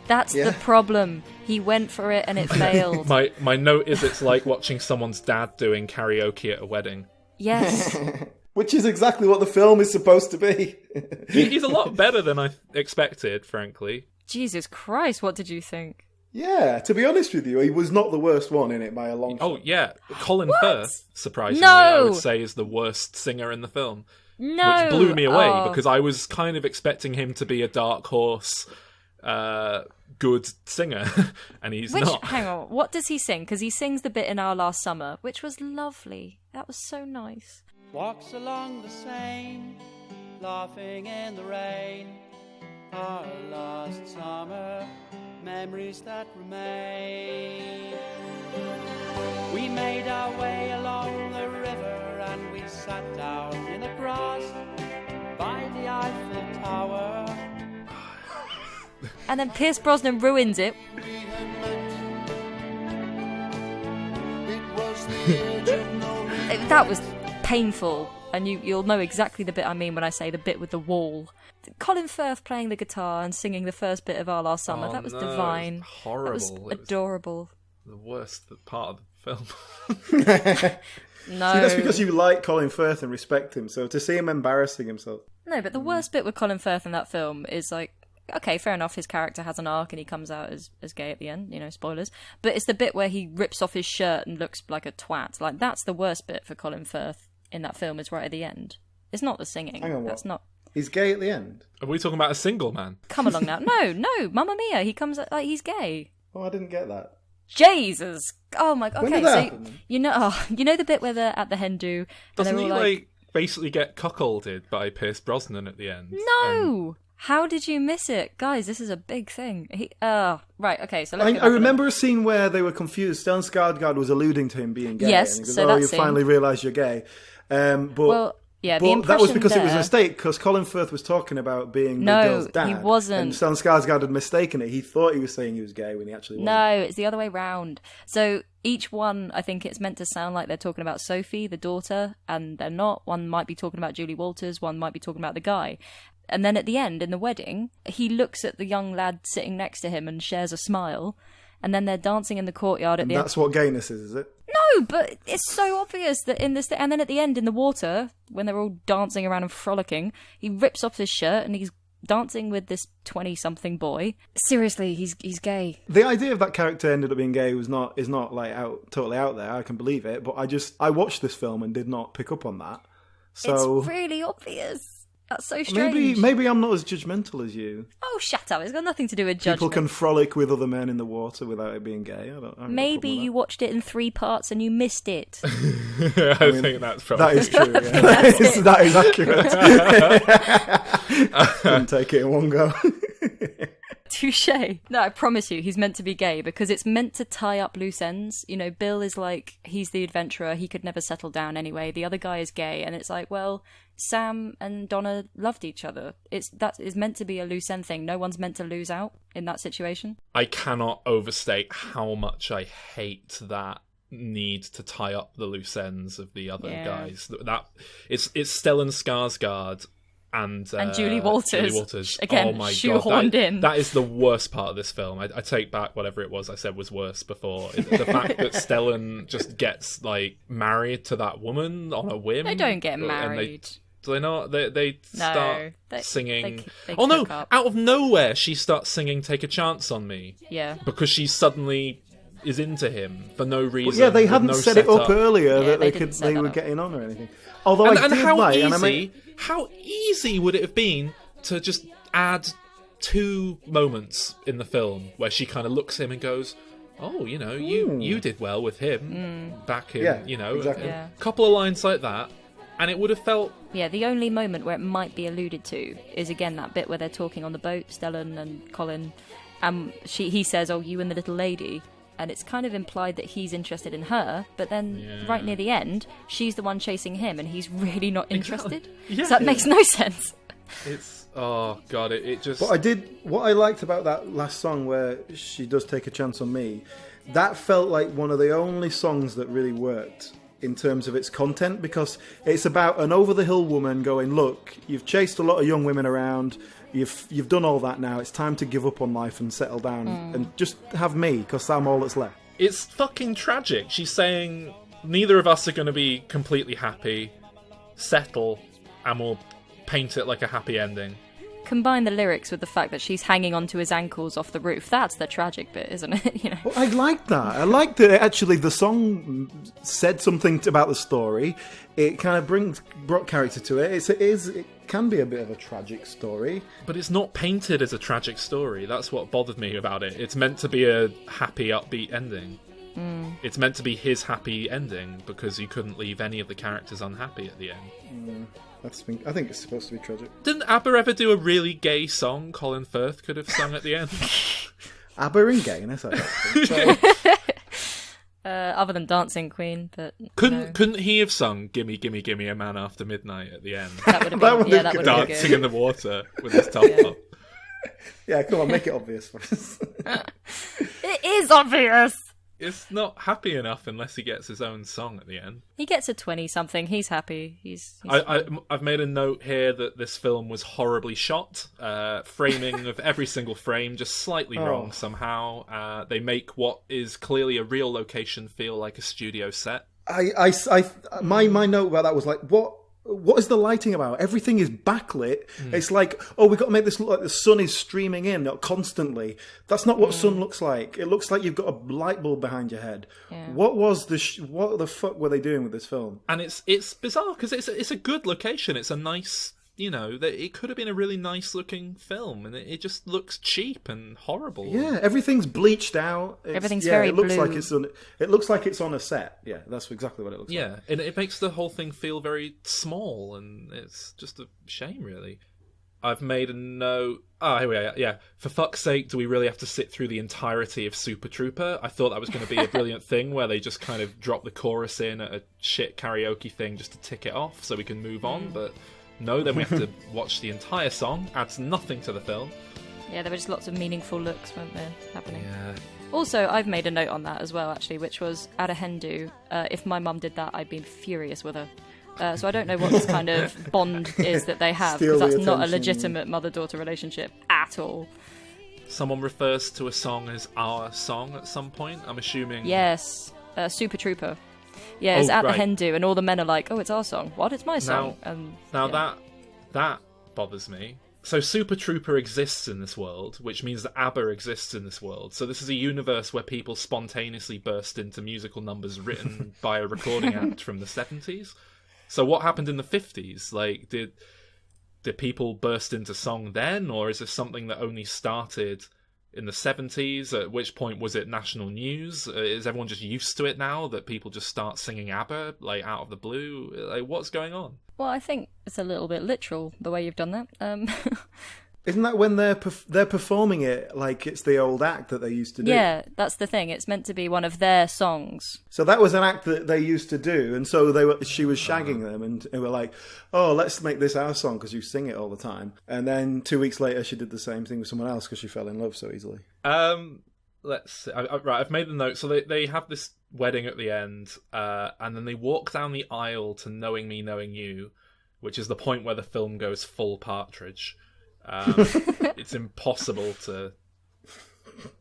That's the problem. He went for it and it failed. My note is it's like watching someone's dad doing karaoke at a wedding. Yes. Which is exactly what the film is supposed to be. He's a lot better than I expected, frankly. Jesus Christ, what did you think? Yeah, to be honest with you, he was not the worst one in it by a long shot. Oh, yeah. Colin Firth, surprisingly, No! I would say is the worst singer in the film. No! Which blew me away, because I was kind of expecting him to be a dark horse, good singer, and he's not. Hang on, what does he sing? Because he sings the bit in Our Last Summer, which was lovely. That was so nice. Walks along the Seine, laughing in the rain. Our last summer, memories that remain. We made our way along the river and we sat down in the grass by the Eiffel Tower. And then Pierce Brosnan ruins it. That was painful, and you'll know exactly the bit I mean when I say the bit with the wall. Colin Firth playing the guitar and singing the first bit of Our Last Summer, that was divine. It was horrible. That was adorable. The worst part of the film. No. See, that's because you like Colin Firth and respect him. So to see him embarrassing himself. No, but the worst bit with Colin Firth in that film is like, okay, fair enough, his character has an arc and he comes out as gay at the end, spoilers. But it's the bit where he rips off his shirt and looks like a twat. Like, that's the worst bit for Colin Firth in that film, is right at the end. It's not the singing. Hang on, what? That's not... He's gay at the end? Are we talking about a single man? Come along now. No, Mamma Mia, he comes out like he's gay. Oh, I didn't get that. Jesus! Oh my god. When Okay, did that so happen? you know the bit where they're at the hen do and Doesn't they're he, all like, basically get cuckolded by Pierce Brosnan at the end? no! How did you miss it? Guys, this is a big thing. Right, okay, so let's I remember a scene where they were confused. Stellan Skarsgård was alluding to him being gay. Yes, and he goes, so that you scene. finally realise you're gay. But yeah, the that was impression because it was a there- mistake, because Colin Firth was talking about being No, the girl's dad. he wasn't. And Stellan Skarsgård had mistaken it. He thought he was saying he was gay when he actually wasn't. No, it's the other way round. So each one, I think it's meant to sound like they're talking about Sophie, the daughter, and they're not. One might be talking about Julie Walters, one might be talking about the guy. And then at the end, in the wedding, he looks at the young lad sitting next to him and shares a smile. And then they're dancing in the courtyard at And the end. that's what gayness is it? No, but it's so obvious that in this... And then at the end, in the water, when they're all dancing around and frolicking, he rips off his shirt and he's dancing with this 20-something boy. Seriously, he's gay. The idea of that character ended up being gay is not like totally out there. I can believe it, but I watched this film and did not pick up on that. So It's really obvious. That's so strange. maybe I'm not as judgmental as you. Oh, shut up. It's got nothing to do with judgment. People can frolic with other men in the water without it being gay. Maybe you watched it in 3 parts and you missed it. I think that's probably... That is true. Yeah. that is accurate. Couldn't take it in one go. Touche. No, I promise you, he's meant to be gay because it's meant to tie up loose ends. Bill is like, he's the adventurer, he could never settle down anyway. The other guy is gay, and it's like, well, Sam and Donna loved each other. That is meant to be a loose end thing. No one's meant to lose out in that situation. I cannot overstate how much I hate that need to tie up the loose ends of the other guys. That it's Stellan Skarsgård and Julie Walters. Again, oh my shoehorned God, in. That is the worst part of this film. I take back whatever it was I said was worse before. The fact that Stellan just gets married to that woman on a whim. They don't get and married. Do they not? They start singing. They oh no! cook up. Out of nowhere, she starts singing "Take a Chance on Me." Yeah. Because she suddenly is into him for no reason. But yeah, they with hadn't no set it up setup. earlier Yeah, that they they didn't set that were up. getting on or anything. Although And I did how like, easy? and I mean, How easy would it have been to just add 2 moments in the film where she kind of looks at him and goes, "Oh, you did well with him back in, exactly. a couple of lines like that." And it would have felt... Yeah, the only moment where it might be alluded to is, again, that bit where they're talking on the boat, Stellan and Colin, and he says, "Oh, you and the little lady," and it's kind of implied that he's interested in her, but then right near the end, she's the one chasing him, and he's really not interested. Yeah. So that makes no sense. It's... Oh, God, it just... But what I liked about that last song where she does Take a Chance on Me, that felt like one of the only songs that really worked in terms of its content, because it's about an over-the-hill woman going, "Look, you've chased a lot of young women around, you've done all that now, it's time to give up on life and settle down and just have me, because I'm all that's left." It's fucking tragic. She's saying, neither of us are going to be completely happy, settle, and we'll paint it like a happy ending. Combine the lyrics with the fact that she's hanging onto his ankles off the roof. That's the tragic bit, isn't it? Well, I liked that. I liked that actually the song said something about the story. It kind of brought character to it. It can be a bit of a tragic story. But it's not painted as a tragic story. That's what bothered me about it. It's meant to be a happy, upbeat ending. It's meant to be his happy ending because you couldn't leave any of the characters unhappy at the end. I think it's supposed to be tragic. Didn't ABBA ever do a really gay song Colin Firth could have sung at the end? ABBA and gayness, I don't think. Other than Dancing Queen, but Couldn't he have sung "Gimme, Gimme, Gimme a Man After Midnight" at the end? That would have That been, would yeah, have that would been have been Dancing good. in the water with his top up. Yeah, come on, make it obvious for us. It is obvious. It's not happy enough unless he gets his own song at the end. He gets a 20-something. He's happy. He's I've made a note here that this film was horribly shot. Framing of every single frame just slightly wrong somehow. They make what is clearly a real location feel like a studio set. My note about that was like, what is the lighting about? Everything is backlit. It's like, we've got to make this look like the sun is streaming in constantly. That's not what sun looks like. It looks like you've got a light bulb behind your head. Yeah. What the fuck were they doing with this film? And it's bizarre because it's a good location. It's a nice, it could have been a really nice looking film, and it just looks cheap and horrible. Yeah, everything's bleached out. Everything's very blue. It looks like it's on a set. Yeah, that's exactly what it looks like. Yeah, and it makes the whole thing feel very small, and it's just a shame, really. I've made a note. Here we are. Yeah, for fuck's sake, do we really have to sit through the entirety of Super Trooper? I thought that was going to be a brilliant thing where they just kind of drop the chorus in at a shit karaoke thing just to tick it off so we can move on, but no, then we have to watch the entire song. Adds nothing to the film. Yeah, there were just lots of meaningful looks, weren't there, happening? Yeah. Also, I've made a note on that as well, actually, which was, at a hen do, if my mum did that, I'd be furious with her. So I don't know what this kind of bond is that they have, because that's not a legitimate mother-daughter relationship at all. Someone refers to a song as our song at some point, I'm assuming. Yes, Super Trooper. Yeah, it's at the hen do, and all the men are like, "Oh, it's our song." What? It's my song. That bothers me. So Super Trooper exists in this world, which means that ABBA exists in this world. So this is a universe where people spontaneously burst into musical numbers written by a recording act from the 70s. So what happened in the 50s? Like, did people burst into song then, or is this something that only started in the 70s? At which point was it national news? Is everyone just used to it now that people just start singing ABBA like out of the blue? Like, what's going on? Well, I think it's a little bit literal the way you've done that. Isn't that when they're performing it like it's the old act that they used to do? Yeah, that's the thing. It's meant to be one of their songs. So that was an act that they used to do, and so she was shagging them, and they were like, "Oh, let's make this our song because you sing it all the time." And then 2 weeks later, she did the same thing with someone else because she fell in love so easily. Let's see. Right, I've made the note. So they have this wedding at the end, and then they walk down the aisle to "Knowing Me, Knowing You," which is the point where the film goes full Partridge. It's impossible to.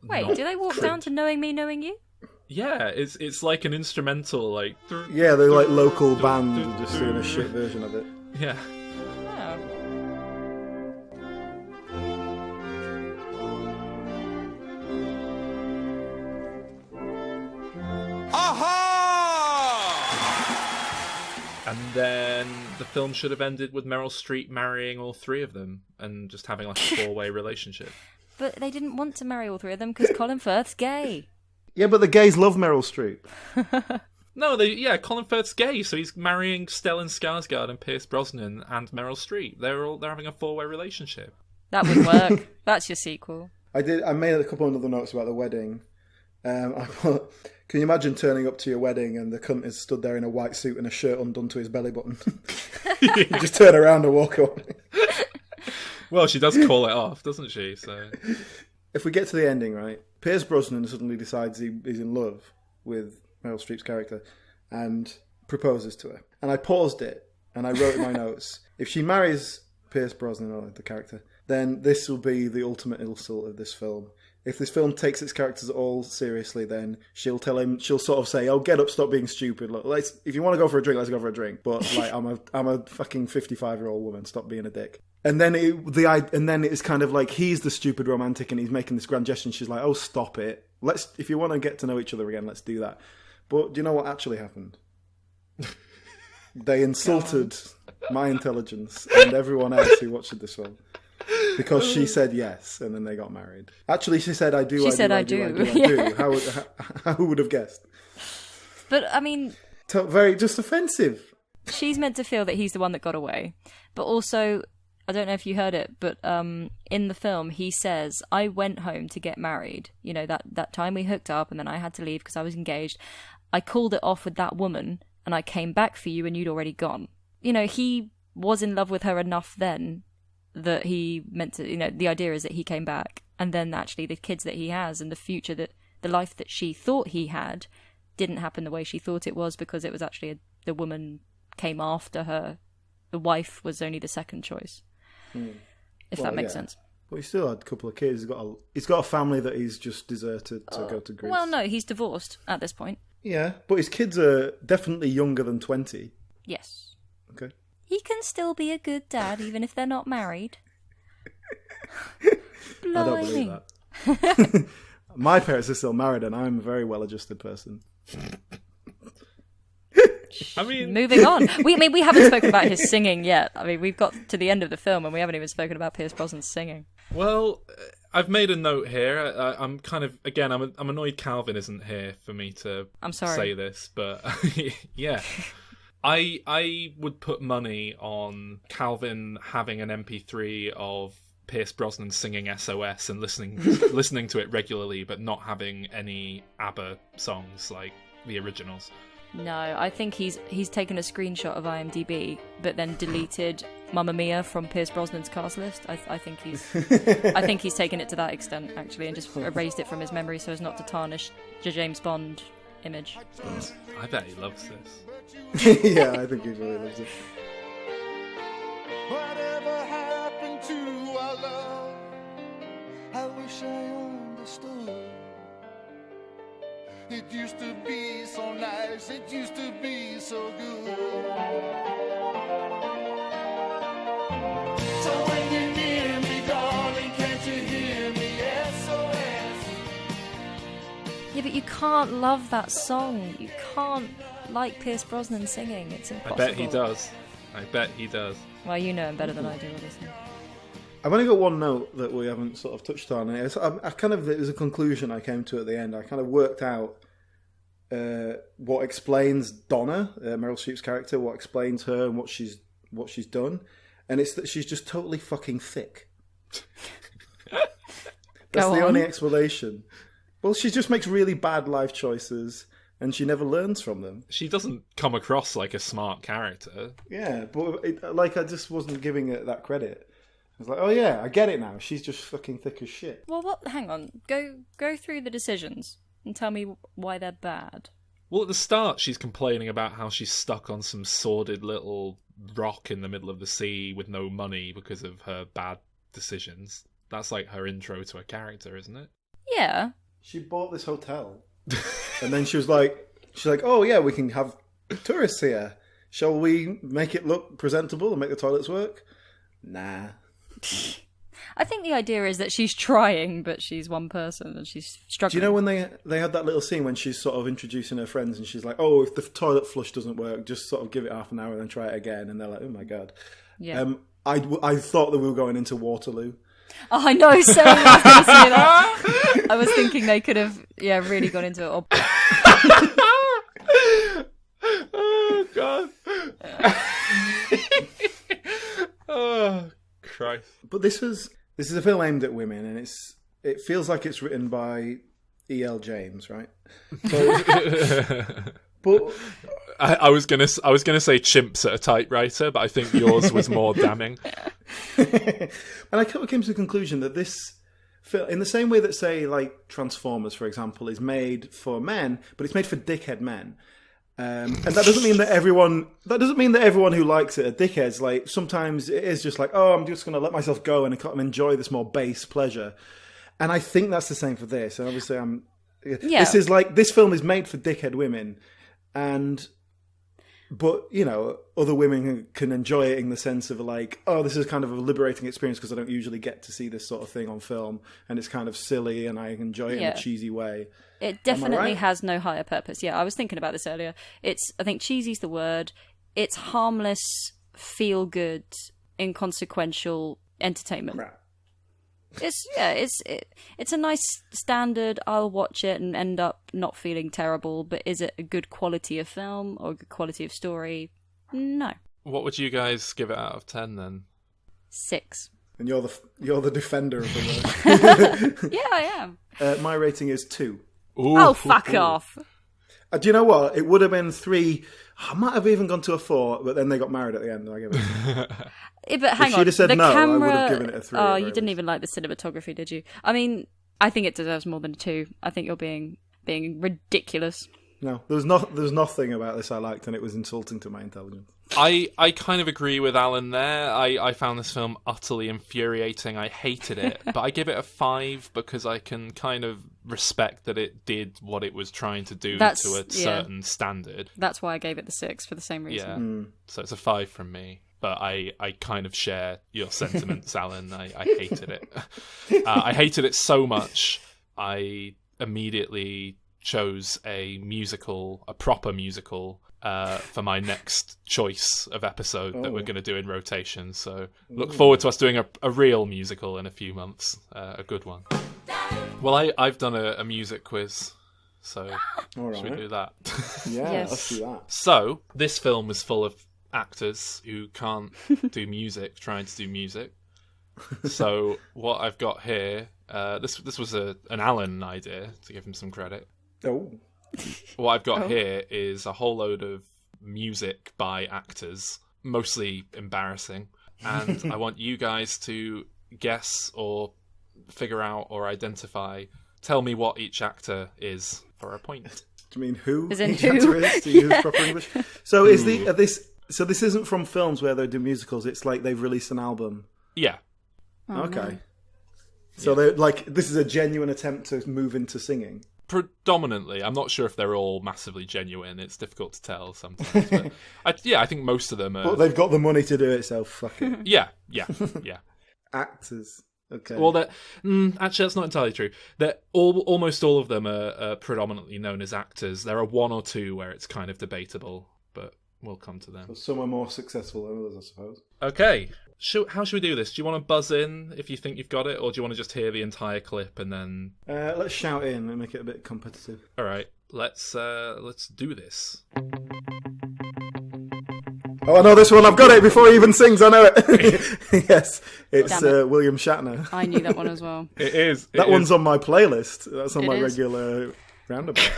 Wait, do they walk down to "Knowing Me, Knowing You"? Yeah, it's like an instrumental, like. Yeah, they're like local band just doing a shit version of it. Yeah. And then the film should have ended with Meryl Streep marrying all three of them and just having like a four-way relationship. But they didn't want to marry all three of them because Colin Firth's gay. Yeah, but the gays love Meryl Streep. No, Colin Firth's gay, so he's marrying Stellan Skarsgård and Pierce Brosnan and Meryl Streep. They're having a four-way relationship. That would work. That's your sequel. I made a couple of other notes about the wedding. I put, can you imagine turning up to your wedding and the cunt is stood there in a white suit and a shirt undone to his belly button? You just turn around and walk away. Well, she does call it off, doesn't she? So, if we get to the ending, right, Pierce Brosnan suddenly decides he's in love with Meryl Streep's character and proposes to her. And I paused it and I wrote in my notes, if she marries Pierce Brosnan, or the character, then this will be the ultimate insult of this film. If this film takes its characters all seriously, then she'll sort of say, "Oh, get up, stop being stupid. Look, if you want to go for a drink, let's go for a drink. But like, I'm a fucking 55-year-old woman. Stop being a dick." And then it's kind of like he's the stupid romantic, and he's making this grand gesture. And she's like, "Oh, stop it. If you want to get to know each other again, let's do that." But do you know what actually happened? They insulted my intelligence and everyone else who watched this film. Because she said yes, and then they got married. Actually, she said, I do. Who would have guessed? But, I mean... Very just offensive. She's meant to feel that he's the one that got away. But also, I don't know if you heard it, but in the film, he says, I went home to get married. You know, that time we hooked up, and then I had to leave because I was engaged. I called it off with that woman, and I came back for you, and you'd already gone. You know, he was in love with her enough then that he meant to, you know, the idea is that he came back, and then actually the kids that he has and the future, that the life that she thought he had didn't happen the way she thought it was, because it was actually the woman came after her. The wife was only the second choice. If that makes sense. But he still had a couple of kids. He's got a family that he's just deserted to go to Greece. Well, no, he's divorced at this point. Yeah, but his kids are definitely younger than 20. Yes. Okay. He can still be a good dad, even if they're not married. I don't believe that. My parents are still married, and I'm a very well-adjusted person. I mean, Moving on. We haven't spoken about his singing yet. I mean, we've got to the end of the film, and we haven't even spoken about Pierce Brosnan's singing. well, I've made a note here. I'm kind of, again, I'm annoyed Calvin isn't here for me to I'm sorry. say this, but yeah. I would put money on Calvin having an MP3 of Pierce Brosnan singing SOS and listening to it regularly, but not having any ABBA songs like the originals. No, I think he's taken a screenshot of IMDb, but then deleted Mammia Mia from Pierce Brosnan's cast list. I think he's taken it to that extent, actually, and just erased it from his memory so as not to tarnish the James Bond image. I bet he loves this. Yeah, I think he really loves it. Whatever happened to our love? I wish I understood. It used to be so nice, it used to be so good. So when you're near me, darling, can't you hear me? SOS. Yeah, but you can't love that song. You can't like Pierce Brosnan singing. It's I impossible. bet he does. I bet he does. Well, you know him better than I do, obviously. I've only got one note that we haven't sort of touched on. It was a conclusion I came to at the end. I kind of worked out what explains Donna, Meryl Streep's character, what explains her and what she's done, and it's that she's just totally fucking thick. That's the only explanation. Well, she just makes really bad life choices, and she never learns from them. She doesn't come across like a smart character. Yeah, but I just wasn't giving it that credit. I was like, oh yeah, I get it now. She's just fucking thick as shit. Well, what? Hang on. Go through the decisions and tell me why they're bad. Well, at the start, she's complaining about how she's stuck on some sordid little rock in the middle of the sea with no money because of her bad decisions. That's like her intro to a character, isn't it? Yeah. She bought this hotel, and then she's like, oh yeah, we can have tourists here. Shall we make it look presentable and make the toilets work? Nah. I think the idea is that she's trying, but she's one person and she's struggling. Do you know when they had that little scene when she's sort of introducing her friends and she's like, oh, if the toilet flush doesn't work, just sort of give it half an hour and then try it again. And they're like, oh my God. Yeah. I thought that we were going into Waterloo. Oh, I know, so I was going to say that. I was thinking they could have, really gone into it. Oh, God. Oh, Christ. But this is a film aimed at women, and it feels like it's written by E.L. James, right? But I was gonna say chimps at a typewriter, but I think yours was more damning. And I came to the conclusion that this film, in the same way that, say, like Transformers, for example, is made for men, but it's made for dickhead men. And that doesn't mean that everyone who likes it are dickheads. Like, sometimes it is just like, oh, I'm just going to let myself go and enjoy this more base pleasure. And I think that's the same for this. And obviously, this film is made for dickhead women, but you know, other women can enjoy it in the sense of like, oh, this is kind of a liberating experience because I don't usually get to see this sort of thing on film, and it's kind of silly, and I enjoy it in a cheesy way. It definitely has no higher purpose. Yeah, I was thinking about this earlier. I think cheesy's the word. It's harmless, feel good, inconsequential entertainment. Crap. It's a nice standard. I'll watch it and end up not feeling terrible. But is it a good quality of film or a good quality of story? No. What would you guys give it out of 10 then? 6. And you're the defender of the word. Yeah, I am. My rating is 2. Ooh, oh, fuck off. Do you know what? It would have been 3. I might have even gone to a 4, but then they got married at the end. And I gave it Yeah, but hang if on. she'd have said the no, camera... I would have given it a 3. Oh, you didn't even like the cinematography, did you? I mean, I think it deserves more than a 2. I think you're being ridiculous. No, there was nothing about this I liked, and it was insulting to my intelligence. I kind of agree with Alan there. I found this film utterly infuriating. I hated it, but I give it a 5 because I can kind of respect that it did what it was trying to do to a certain standard. That's why I gave it the 6 for the same reason. Yeah, so it's a 5 from me. But I kind of share your sentiments, Alan. I hated it. I hated it so much, I immediately chose a proper musical, for my next choice of episode that we're going to do in rotation. So look forward to us doing a real musical in a few months, a good one. Well, I've done a music quiz, so should we do that? Yeah, Yes. let's do that. So this film is full of actors who can't do music trying to do music. So what I've got here, this was an Alan idea, to give him some credit. Oh. What I've got here is a whole load of music by actors, mostly embarrassing, and I want you guys to guess or figure out or identify, tell me what each actor is for a point. Do you mean who? As in each who? actor is? Do you use proper English? So is so this isn't from films where they do musicals, it's like they've released an album. Yeah. Okay. So they're like, this is a genuine attempt to move into singing. Predominantly. I'm not sure if they're all massively genuine. It's difficult to tell sometimes. But I think most of them are... But they've got the money to do it, so fuck it. Yeah. Actors. Okay. Well, actually, that's not entirely true. Almost all of them are predominantly known as actors. There are one or two where it's kind of debatable, but we'll come to them. So some are more successful than others, I suppose. Okay. How should we do this? Do you want to buzz in if you think you've got it, or do you want to just hear the entire clip and then... Let's shout in and make it a bit competitive. All right. Let's do this. Oh, I know this one. I've got it before he even sings. I know it. Yes, it's William Shatner. I knew that one as well. It is. That one's on my playlist. That's on It my is. regular roundabout.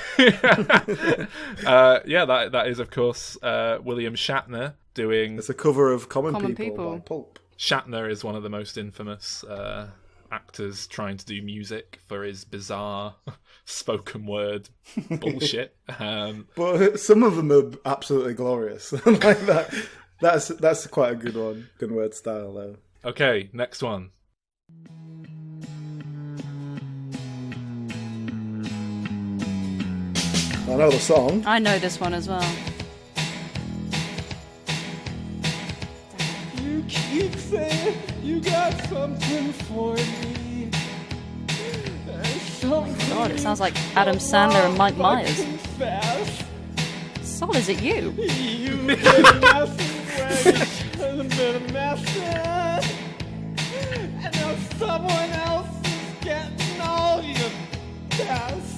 That is, of course, William Shatner doing... It's a cover of Common Common People People. by Pulp. Shatner is one of the most infamous actors trying to do music for his bizarre spoken word bullshit. But some of them are absolutely glorious. Like that. That's quite a good one. Good word style, though. Okay, next one. I know the song. I know this one as well. You keep saying you got something for me. God, it sounds like Adam Sandler and Mike Myers. Confess. Sol, is it you? You've been messing with, hasn't been messing. And now someone else is getting all your best.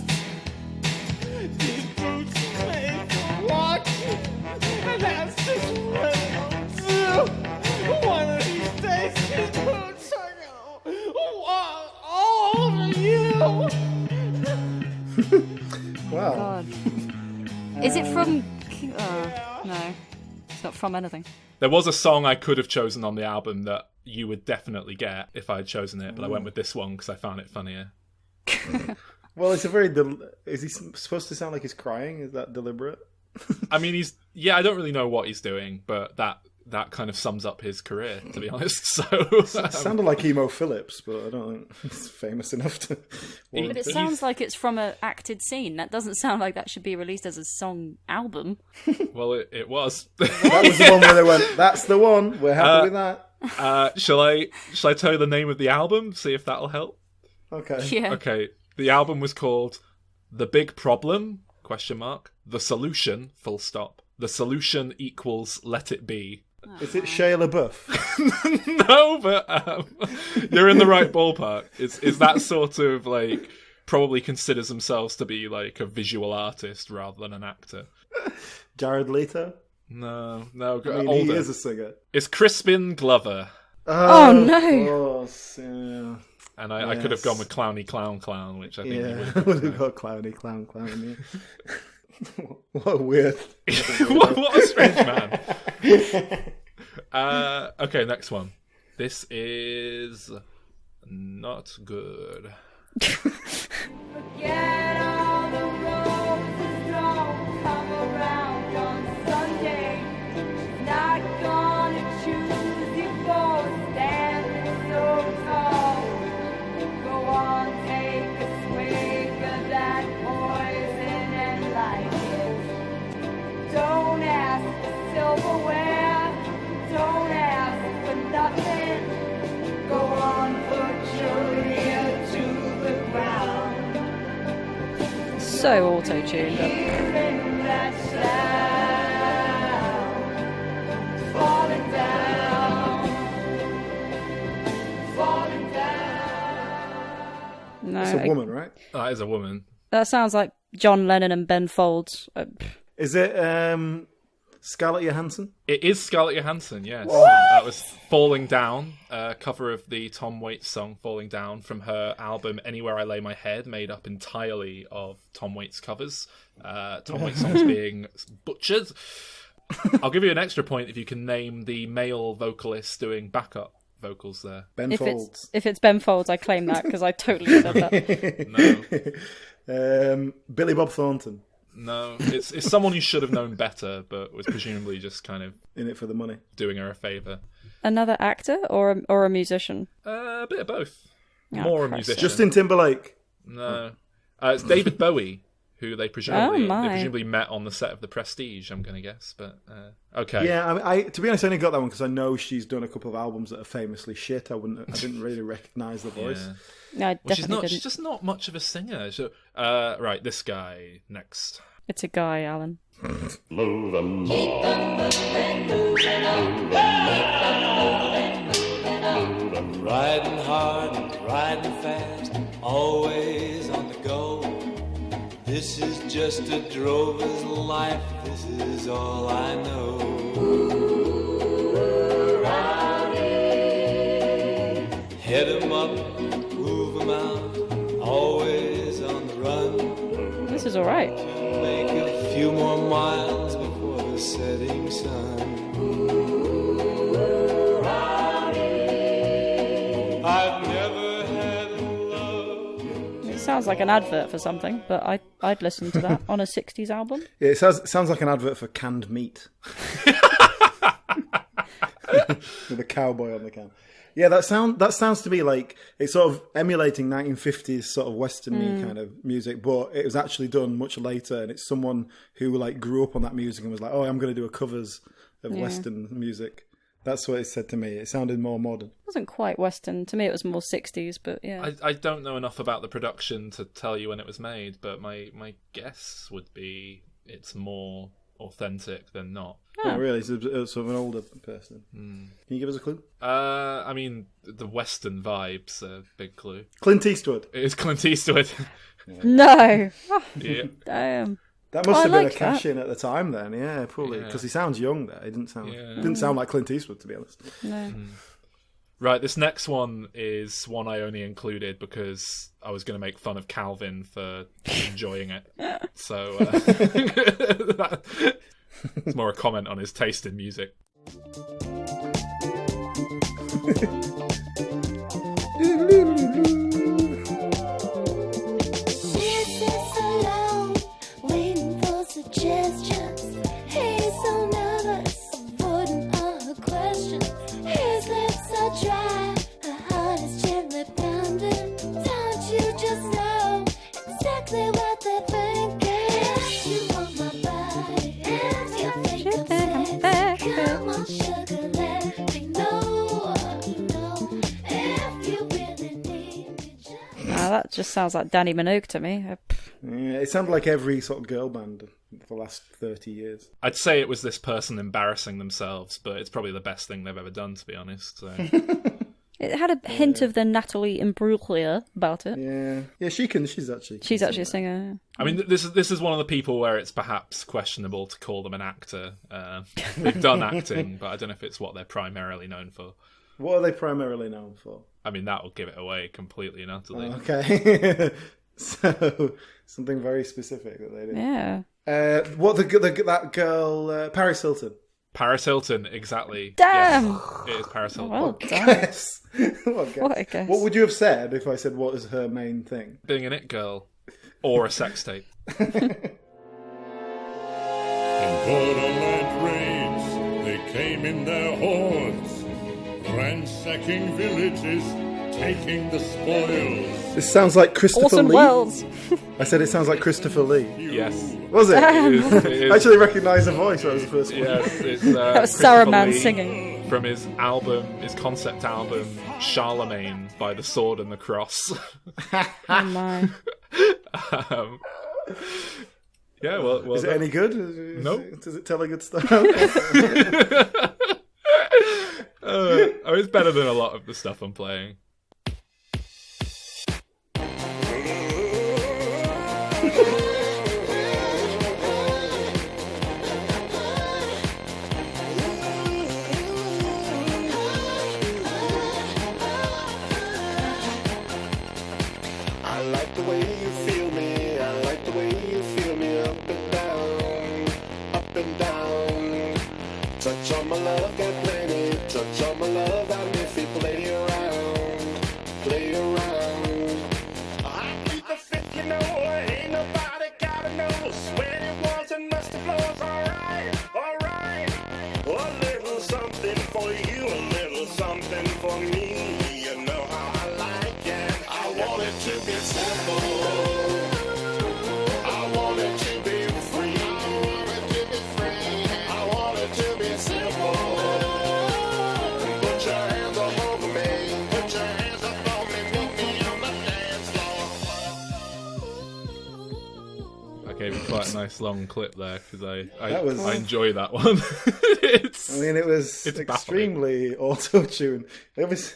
These boots made for walking, and that's just what it'll do. One of these days, these boots are gonna walk all over you. Wow. God. Is it from... no. It's not from anything. There was a song I could have chosen on the album that you would definitely get if I had chosen it, but I went with this one because I found it funnier. Well, it's a very... Is he supposed to sound like he's crying? Is that deliberate? I mean, I don't really know what he's doing, but that kind of sums up his career, to be honest. So It sounded like Emo Phillips, but I don't think he's famous enough to... But it sounds like it's from an acted scene. That doesn't sound like that should be released as a song album. Well, it was. That was the one where they went, that's the one, we're happy with that. Shall I tell you the name of the album? See if that'll help. Okay. Yeah. Okay, the album was called The Big Problem, ? The Solution, full stop. The Solution equals Let It Be. Is it Shia LaBeouf? No, but you're in the right ballpark. Is that sort of like probably considers themselves to be like a visual artist rather than an actor? Jared Leto? No, I mean, older. he is a singer. It's Crispin Glover, Oh, no. Of course, yeah. and I could have gone with Clowny Clown, which I think you Yeah, would I have would have got Clowny Clown. Yeah. What a weird... what a strange man. Okay, next one. This is not good. Forget all the roses don't come around on Sunday. Not so auto-tuned. No, It's a woman, right? That is a woman. that sounds like John Lennon and Ben Folds. Is it Scarlett Johansson? It is Scarlett Johansson, yes. That was Falling Down, cover of the Tom Waits song Falling Down from her album Anywhere I Lay My Head, made up entirely of Tom Waits covers. Tom Waits songs being butchered. I'll give you an extra point if you can name the male vocalist doing backup vocals there. Ben Folds. If it's Ben Folds, I claim that because I totally said that. No. Billy Bob Thornton. No, it's someone you should have known better, but was presumably just kind of In it for the money. doing her a favour. Another actor or a musician? A bit of both. Oh, More a Christ. musician. Justin Timberlake. No. It's David Bowie, who they presumably my. met on the set of The Prestige, I'm going to guess. But okay. Yeah, I to be honest, I only got that one because I know she's done a couple of albums that are famously shit. I didn't really recognise the voice. Yeah. No, I Well, definitely she's didn't. just not much of a singer. So, right, this guy next. It's a guy, Alan. Move 'em Riding hard and riding fast, always on the go. This is just a drover's life, this is all I know. Head 'em up, move 'em out, always on the run. This is all right. Make a few more miles before the setting sun. I've never had a love. It sounds like an advert for something, but I'd listen to that on a 60s album. Yeah, it sounds like an advert for canned meat. With a cowboy on the can. Yeah, that sounds to me like it's sort of emulating 1950s sort of western kind of music, but it was actually done much later, and it's someone who like grew up on that music and was like, "Oh, I'm going to do a covers of western music." That's what it said to me. It sounded more modern. It wasn't quite Western. To me, it was more 60s, but yeah. I don't know enough about the production to tell you when it was made, but my guess would be it's more authentic than not. Oh, really? It's sort of an older person. Can you give us a clue? I mean, the Western vibe's a big clue. Clint Eastwood. It is Clint Eastwood. No! Oh, Yeah. damn. That must I have been like a cash in at the time then, yeah, probably. Because he sounds young there. He didn't sound like Clint Eastwood, to be honest. No. Right, this next one is one I only included because I was going to make fun of Calvin for enjoying it. So it's more a comment on his taste in music. Waiting for suggestions. He's so nervous, avoiding all her questions. His lips are dry, her heart is gently pounding. Don't you just know exactly what they're thinking? You want my body, and you think I'm sexy. Come on, sugar, let me know. If you really need me, just... That just sounds like Danny Minogue to me. Yeah, it sounded like every sort of girl band for the last 30 years. I'd say it was this person embarrassing themselves, but it's probably the best thing they've ever done, to be honest. So. It had a hint of the Natalie Imbruglia about it. Yeah, she's actually... She's actually a singer. I mean, this is one of the people where it's perhaps questionable to call them an actor. They've done acting, but I don't know if it's what they're primarily known for. What are they primarily known for? I mean, that will give it away completely and utterly. Okay. So, something very specific that they do. Yeah. That girl, Paris Hilton. Paris Hilton, exactly. Damn! Yes, it is Paris Hilton. Well done. Yes. What a guess. What would you have said if I said what is her main thing? Being an it girl. Or a sex tape. in borderland raids. They came in their hordes, ransacking villages, taking the spoils. This sounds like Christopher Orson Lee. Welles. I said it sounds like Christopher Lee. Yes. Was it? It is. I actually recognised the voice. That was the first one. Yes, it's That was Sarah Christopher Mann Lee singing. from his concept album, Charlemagne by the Sword and the Cross. Oh my. Yeah, well is it any good? Nope. Does it tell a good story? It's better than a lot of the stuff I'm playing. I like the way you feel me. I like the way you feel me up and down, up and down. Touch on my love, got plenty. Touch on my love, I'm iffy. Play around, play around. I keep the fifth, you know. Ain't nobody gotta know. Sweaty walls and musty floors. Alright, alright. A little something for you, a little something for me. You know how I like it. I want it to be simple. I want it to be free. I want it to be simple. Put your hands up over me. Put your hands up on me. Meet me on the dance floor. I gave you quite a nice long clip there because I was- enjoy that one. I mean, it was It's extremely auto-tune. It was.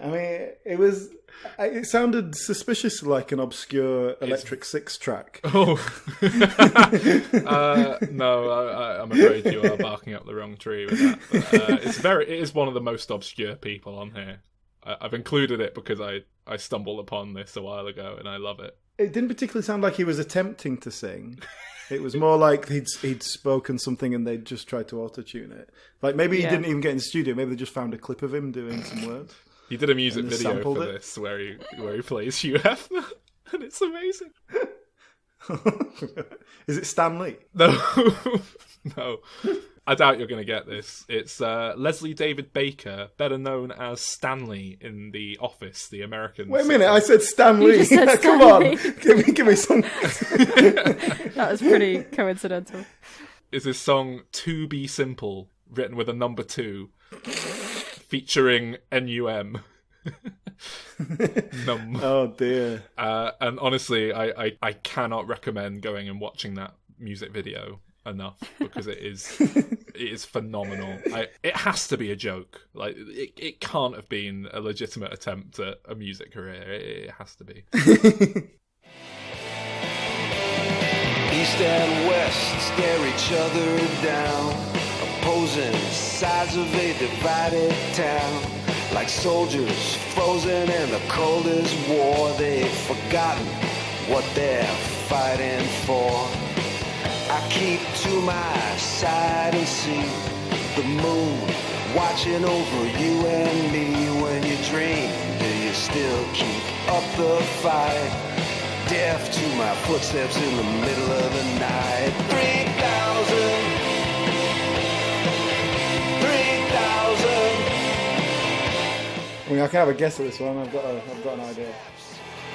I mean, it was. It sounded suspiciously like an obscure Electric Six track. Oh. No, I'm afraid you are barking up the wrong tree with that. But, it is one of the most obscure people on here. I've included it because I stumbled upon this a while ago and I love it. It didn't particularly sound like he was attempting to sing. It was more like he'd spoken something and they'd just tried to auto-tune it. Like maybe he didn't even get in the studio. Maybe they just found a clip of him doing some words. He did a music And they video sampled for it? this where he plays Hugh Hefner, and it's amazing. Is it Stan Lee? No, no. I doubt you're going to get this. It's Leslie David Baker, better known as Stanley in The Office, the American. Wait a minute, I said Stan Lee. just said Come Stan on, Lee. give me some. That was pretty coincidental. Is his song "To Be Simple," written with a number 2, featuring NUM. Num. Oh dear. And honestly, I cannot recommend going and watching that music video enough because it is phenomenal. It has to be a joke. Like it can't have been a legitimate attempt at a music career. It has to be. East and west stare each other down, opposing sides of a divided town. Like soldiers frozen in the coldest war, they've forgotten what they're fighting for. I keep to my side and see the moon watching over you and me. When you dream, do you still keep up the fight? Deaf to my footsteps in the middle of the night. 3,000 I mean, I can have a guess at this one. I've got an idea.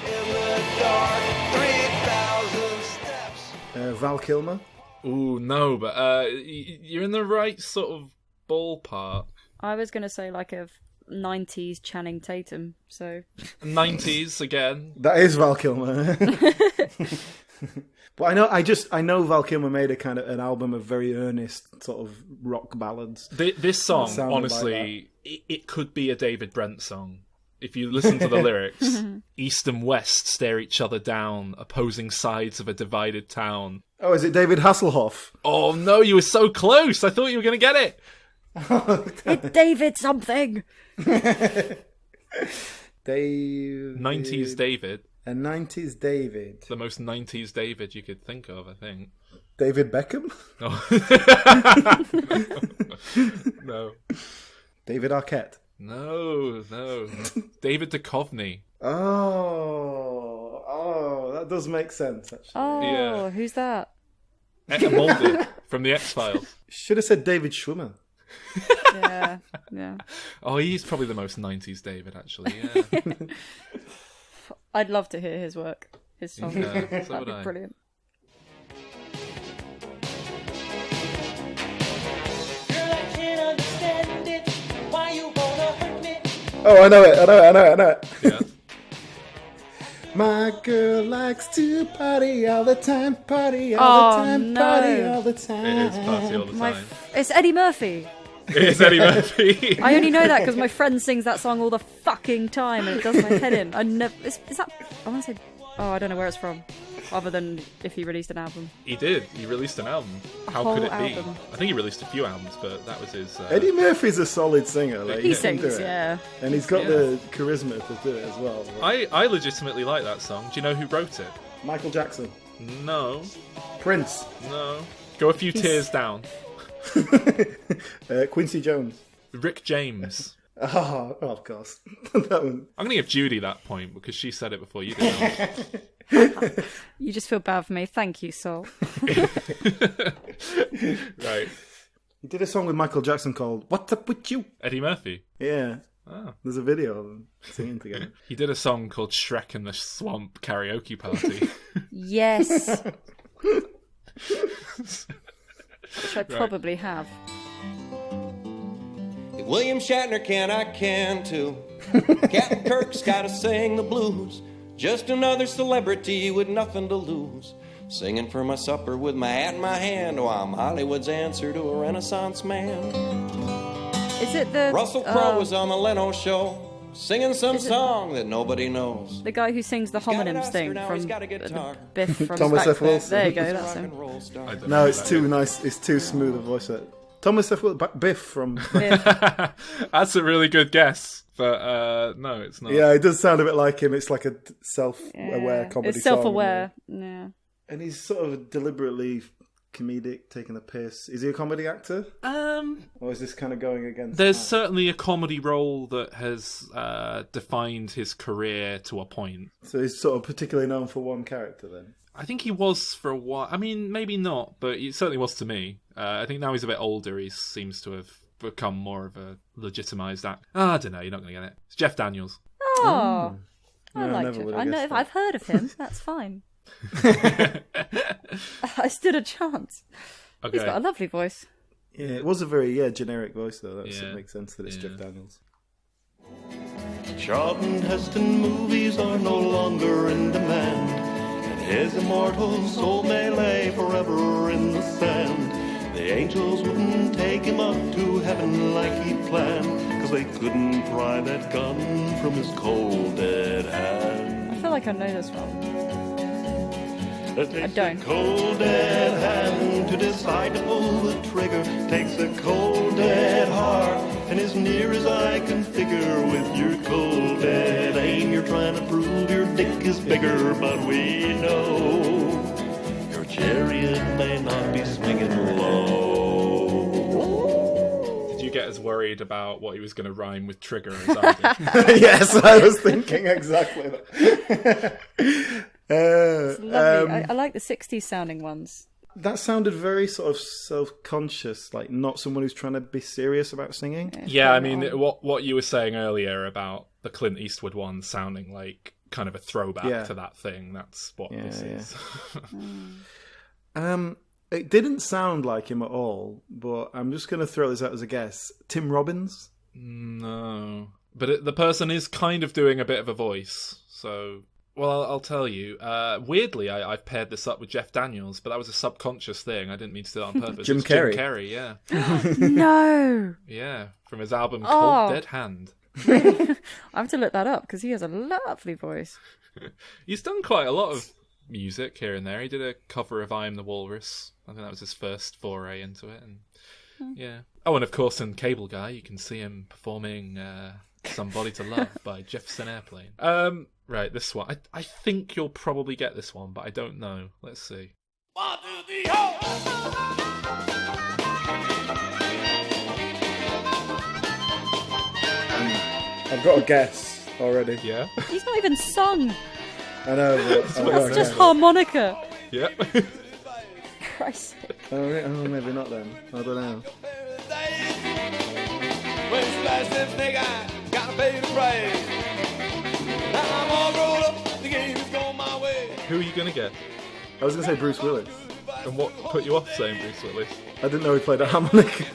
in the dark, 3,000 steps. Val Kilmer. Ooh, no, but you're in the right sort of ballpark. I was going to say like a 90s Channing Tatum, so... 90s again. That is Val Kilmer. But I know Val Kilmer made an album of very earnest sort of rock ballads. This song, sounded honestly, it could be a David Brent song. If you listen to the lyrics, East and West stare each other down, opposing sides of a divided town. Oh, is it David Hasselhoff? Oh no, you were so close. I thought you were going to get it. It's David something! David. 90s David. A 90s David. The most 90s David you could think of, I think. David Beckham? Oh. No. David Arquette? No. David Duchovny. Oh, that does make sense, actually. Oh, Yeah. who's that? Molded from the X-Files. Should have said David Schwimmer. Yeah. Oh, he's probably the most 90s David, actually, yeah. I'd love to hear his work, his songs. Yeah, so That'd would be I. brilliant. Girl, I can't understand it. Why you wanna hurt me? Oh, I know it. Yeah. My girl likes to party all the time, party all the time, party all the time. It is party all the time. It's Eddie Murphy. It is Eddie Murphy. I only know that because my friend sings that song all the fucking time and it does my head in. I never. Is that? I want to say. Oh, I don't know where it's from. Other than if he released an album. He did. He released an album. How whole could it be? album. I think he released a few albums, but that was his... Eddie Murphy's a solid singer. Like, He can do sings, it. yeah. And he's got the charisma to do it as well. I legitimately like that song. Do you know who wrote it? Michael Jackson. No. Prince. No. Go a few tiers down. Quincy Jones. Rick James. Oh, of course. That one. I'm going to give Judey that point because she said it before you did. You just feel bad for me. Thank you, Sol. Right. He did a song with Michael Jackson called What's Up With You? Eddie Murphy. Yeah. Oh. There's a video of them singing together. He did a song called Shrek and the Swamp Karaoke Party. Yes. Which I probably have. If William Shatner can, I can too. Captain Kirk's gotta sing the blues. Just another celebrity with nothing to lose. Singing for my supper with my hat in my hand. Oh, I'm Hollywood's answer to a Renaissance man. Is it the... Russell Crowe was on the Leno show. Singing some song that nobody knows. The guy who sings the homonyms thing from Biff from Thomas F. Wilson. There you go, that's him. No, it's too nice. It's too smooth a voice. Thomas F. Wilson, Biff from... Biff. That's a really good guess, but no, it's not. Yeah, it does sound a bit like him. It's like a self-aware comedy It's self-aware, song. yeah. And he's sort of deliberately comedic, taking the piss. Is he a comedy actor? Or is this kind of going against... There's certainly a comedy role that has defined his career to a point. So he's sort of particularly known for one character then? I think he was for a while. I mean, maybe not, but he certainly was to me. I think now he's a bit older, he seems to have become more of a legitimised actor. I don't know, you're not going to get it. It's Jeff Daniels. Oh, I No, like never it. would have I know. guessed that. I've heard of him. That's fine. I stood a chance. Okay. He's got a lovely voice. Yeah, it was a very generic voice though. That Yeah. makes sense that it's Jeff Daniels. Charlton Heston movies are no longer in demand, and his immortal soul may lay forever in the sand. The angels wouldn't take him up to heaven like he planned, 'cause they couldn't pry that gun from his cold dead hand. I feel like I know this one. It takes don't. a cold dead hand to decide to pull the trigger. Takes a cold dead heart, and as near as I can figure, with your cold dead aim, you're trying to prove your dick is bigger. But we know your chariot may not be swinging low. Did you get as worried about what he was going to rhyme with trigger as I did? Yes, I was thinking exactly that. It's lovely. I like the 60s sounding ones. That sounded very sort of self-conscious, like not someone who's trying to be serious about singing. Yeah, I mean, what you were saying earlier about the Clint Eastwood one sounding like kind of a throwback to that thing, that's what this is. It didn't sound like him at all, but I'm just going to throw this out as a guess. Tim Robbins? No. But the person is kind of doing a bit of a voice, so... Well, I'll tell you. Weirdly, I've paired this up with Jeff Daniels, but that was a subconscious thing. I didn't mean to do that on purpose. Jim It's Carrey. Jim Carrey, yeah. No! Yeah, from his album Cold Dead Hand. I have to look that up because he has a lovely voice. He's done quite a lot of music here and there. He did a cover of I Am the Walrus. I think that was his first foray into it. And yeah. Oh, and of course in Cable Guy, you can see him performing Somebody to Love by Jefferson Airplane. Right, this one. I think you'll probably get this one, but I don't know. Let's see. I've got a guess already. Yeah? He's not even sung. I know. It's just harmonica. Yep. Christ. Oh, maybe not then. I don't know. When you slice that snake, I gotta pay the price. Now I'm all grown up, the game is going my way. Who are you going to get? I was going to say Bruce Willis. And what put you off saying Bruce Willis? I didn't know he played a harmonica.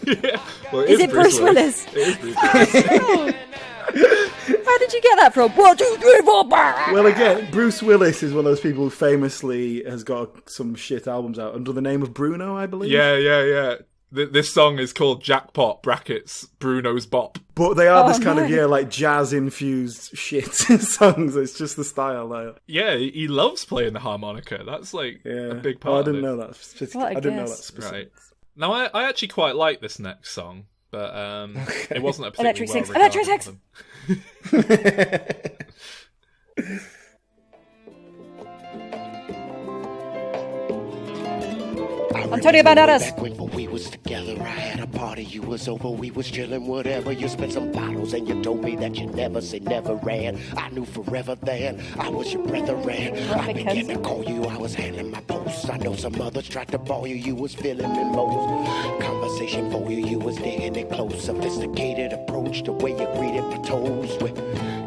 Yeah. Well, Is it Bruce Willis? It is Bruce Willis. How did did you get that from? 1, 2, 3, 4, bah! Well, again, Bruce Willis is one of those people who famously has got some shit albums out under the name of Bruno, I believe. Yeah. This song is called Jackpot brackets Bruno's Bop. But they are this kind of, like jazz-infused shit songs. It's just the style, though. Yeah, he loves playing the harmonica. That's like a big part I didn't of it. know that. I didn't know that specific. Right. Now, I actually quite like this next song, but it wasn't a Electric particularly Six. Antonio Banderas. Back when we was together, I had a party, you was over, we was chilling, whatever. You spent some bottles and you told me that you never say never ran. I knew forever then I was your brethren. I began to call you, I was handling my posts. I know some others tried to ball you, you was feeling me most. Conversation for you, you was digging it close. Sophisticated approach, the way you greeted for toes. With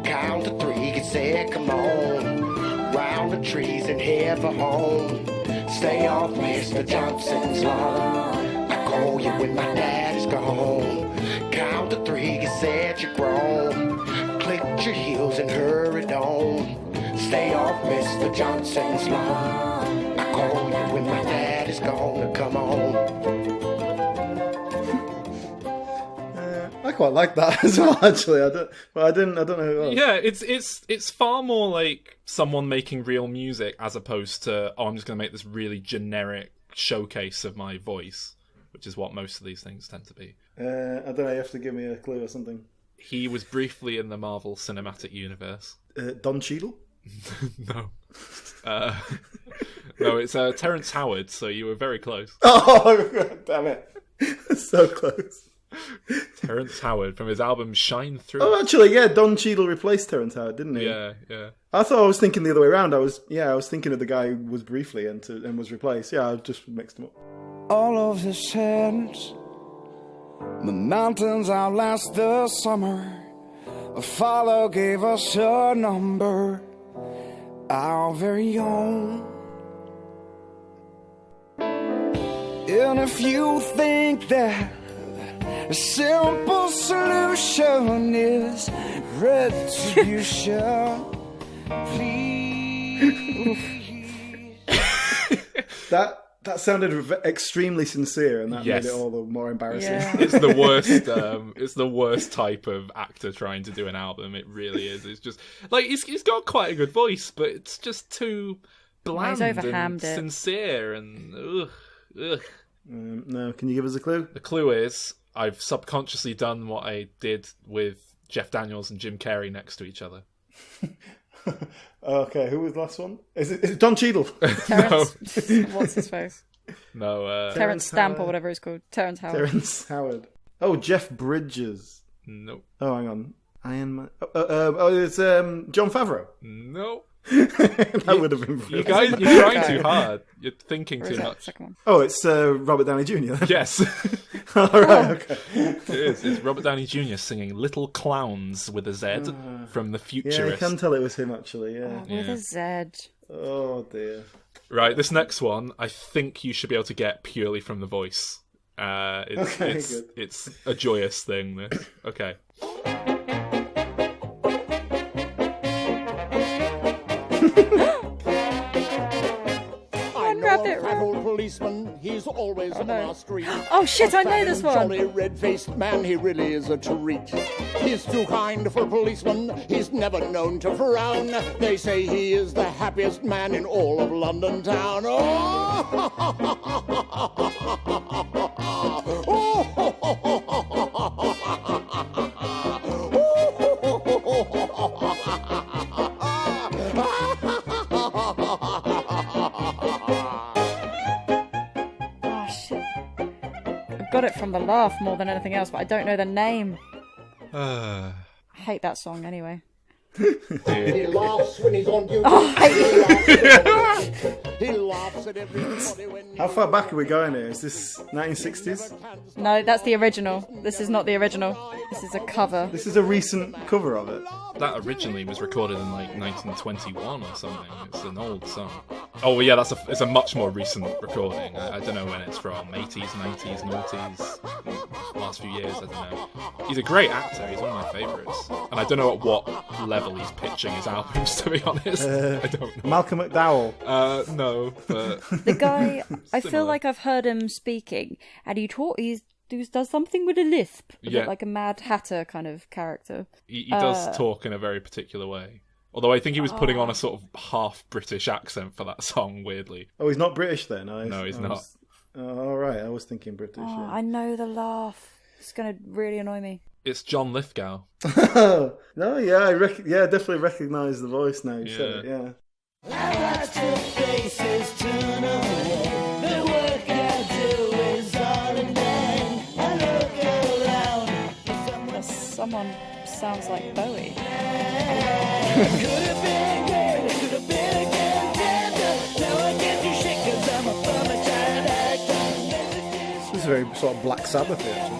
count to 3, you said, come on. Round the trees and head for home. Stay off Mr. Johnson's lawn. I call you when my dad is gone. Count to 3, you said you're grown. Clicked your heels and hurried on. Stay off Mr. Johnson's lawn. I call you when my dad is gone. Come on. I quite like that as well, actually. I don't know who it was. Yeah, it's far more like someone making real music as opposed to, I'm just going to make this really generic showcase of my voice, which is what most of these things tend to be. I don't know, you have to give me a clue or something. He was briefly in the Marvel Cinematic Universe. Don Cheadle? No. No, it's Terrence Howard, so you were very close. Oh, God damn it. So close. Terrence Howard from his album Shine Through. Oh, actually, yeah, Don Cheadle replaced Terrence Howard, didn't he? Yeah. I thought I was thinking the other way around. I was thinking of the guy who was briefly and was replaced. Yeah, I just mixed them up. All of the sands, the mountains outlast the summer. A father gave us a number, our very own. And if you think that a simple solution is retribution, please. That sounded extremely sincere, and that Yes. made it all the more embarrassing. Yeah. It's the worst. It's the worst type of actor trying to do an album. It really is. It's just like he's got quite a good voice, but it's just too bland and overhammed it. sincere and ugh. No, can you give us a clue? The clue is I've subconsciously done what I did with Jeff Daniels and Jim Carrey next to each other. Okay, who was the last one? Is it Don Cheadle? Terrence, what's his face? No. Terrence Stamp Howard. or whatever it's called. Terrence Howard. Terrence Howard. Oh, Jeff Bridges. Nope. Oh, hang on. Iron Man. It's Jon Favreau. Nope. That would have been You brilliant. guys, you're trying too hard. You're thinking Or is too that much. the second one? Oh, it's Robert Downey Jr. then? Yes. All right, okay. It is. It's Robert Downey Jr. singing Little Clowns with a Z from The Yeah, I Futurist. can tell it was him, actually, yeah. With a Z. Oh, dear. Right, this next one, I think you should be able to get purely from the voice. Okay, good. It's a joyous thing, this. Okay. I grabbed know it a fat old policeman, he's always on our street. Oh shit, I know Fat this and one. Jolly red-faced man, he really is a treat. He's too kind for a policeman, he's never known to frown. They say he is the happiest man in all of London town. Oh shit. I've got it from the laugh more than anything else, but I don't know the name. I hate that song anyway. He laughs when he's on duty. Oh, I hate He laughs at everybody when How far back are we going here? Is this 1960s? No, that's the original. This is not the original. This is a cover. This is a recent cover of it. That originally was recorded in like 1921 or something. It's an old song. Oh yeah, it's a much more recent recording. I don't know when it's from, 80s, 90s, noughties, last few years, I don't know. He's a great actor, he's one of my favourites. And I don't know at what level he's pitching his albums, to be honest. I don't know. Malcolm McDowell. No, but... The guy, I feel like I've heard him speaking, and he does something with a lisp. A bit like a Mad Hatter kind of character. He does talk in a very particular way. Although I think he was putting on a sort of half British accent for that song, weirdly. Oh, he's not British then? No, he's not. All right, I was thinking British. Yeah. I know the laugh. It's going to really annoy me. It's John Lithgow. No, yeah, I definitely recognise the voice now. You said it, yeah. I watch your faces turn away. The work I do is all in vain. I look around for Someone sounds like Bowie. could have been great, it could have been a contender. Now I get to shake 'cause I'm a former child actor. This is very sort of Black Sabbath actually.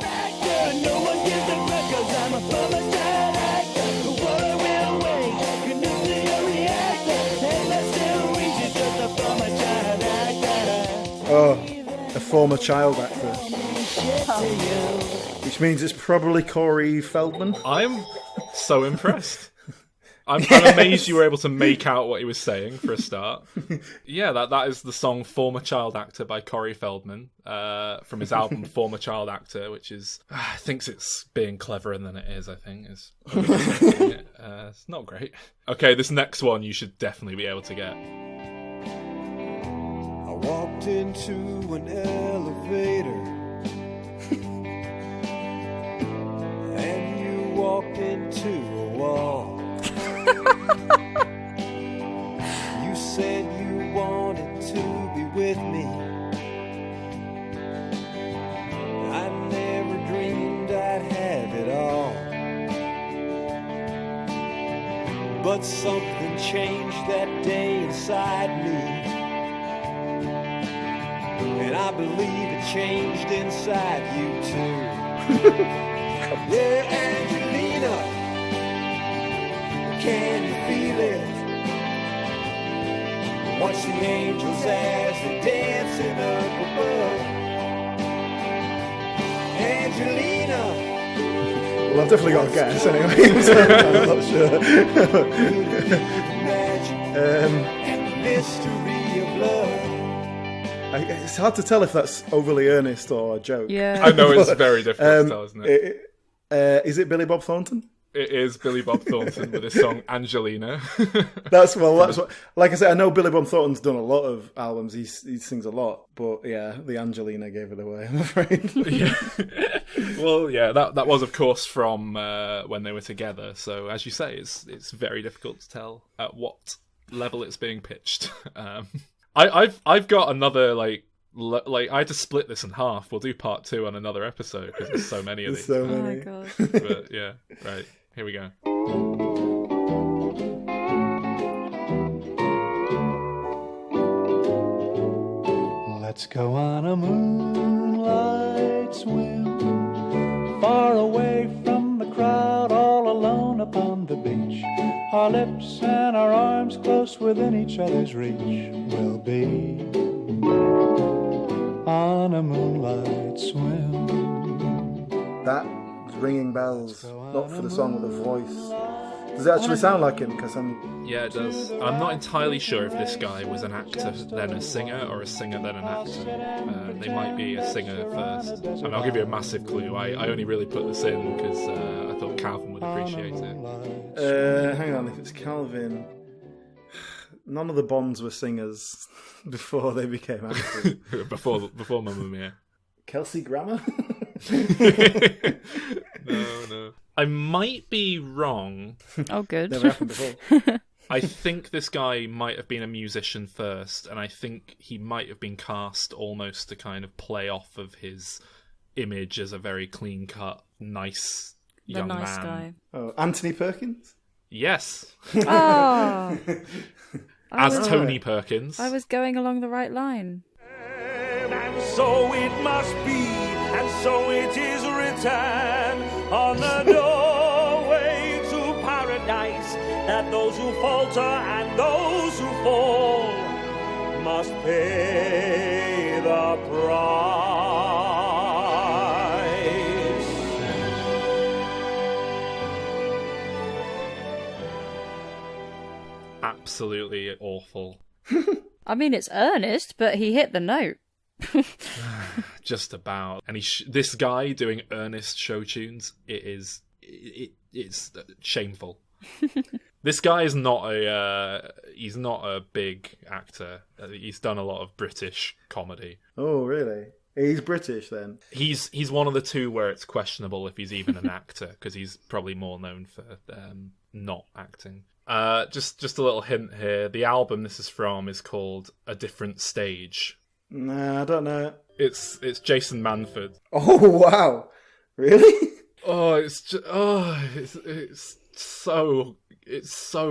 No one gives a crap 'cause I'm a former child actor. The water will wait, your nuclear reactor. And I still reach it 'cause I'm a former child actor. Oh, a former child actor. Which means it's probably Corey Feldman. I'm so impressed. I'm amazed you were able to make out what he was saying for a start. Yeah, that is the song Former Child Actor by Corey Feldman from his album Former Child Actor, which is, thinks it's being cleverer than it is, I think. It's not great. Okay, this next one you should definitely be able to get. I walked into an elevator and you walked into a wall. You said you wanted to be with me. I never dreamed I'd have it all. But something changed that day inside me. And I believe it changed inside you too. Yeah, Angelina. Can you feel it? Watch the angels as they dancing up above. Angelina. Well, I've definitely got a guess anyway, so I'm not sure. And the mystery of love. It's hard to tell if that's overly earnest or a joke. Yeah. I know it's very difficult to tell, isn't it? Is it Billy Bob Thornton? It is Billy Bob Thornton with his song Angelina. That's what. Like I said, I know Billy Bob Thornton's done a lot of albums. He sings a lot, but yeah, the Angelina gave it away, I'm afraid. Yeah. Well, yeah, that was of course from when they were together. So as you say, it's very difficult to tell at what level it's being pitched. I've got another like I had to split this in half. We'll do part 2 on another episode because there's so many of these. So Oh my many. god. But yeah, right. Here we go. Let's go on a moonlight swim, far away from the crowd, all alone upon the beach. Our lips and our arms close within each other's reach. We'll be on a moonlight swim. That was ringing bells, not for the song, but the voice. Does it actually sound like him? Because Yeah, it does. I'm not entirely sure if this guy was an actor then a singer, or a singer then an actor. They might be a singer first. And I'll give you a massive clue. I only really put this in because I thought Calvin would appreciate it. hang on, if it's Calvin, none of the Bonds were singers before they became actors. before Mammia Mia. Kelsey Grammer? No. I might be wrong. Oh, good. Never happened before. I think this guy might have been a musician first, and I think he might have been cast almost to kind of play off of his image as a very clean-cut, nice young nice man. guy. Oh, Anthony Perkins? Yes. Oh, As Tony Perkins. I was going along the right line. And so it must be, and so it is written on the doorway to paradise, that those who falter and those who fall must pay the price. Absolutely awful. I mean, it's earnest, but he hit the note. Just about. And this guy doing earnest show tunes, it's shameful. This guy is not he's not a big actor. He's done a lot of British comedy. Oh, really? He's British then? He's one of the two where it's questionable if he's even an actor, because he's probably more known for not acting. Just a little hint here. The album this is from is called A Different Stage. Nah, I don't know. It's Jason Manford. Oh, wow. Really? Oh, it's so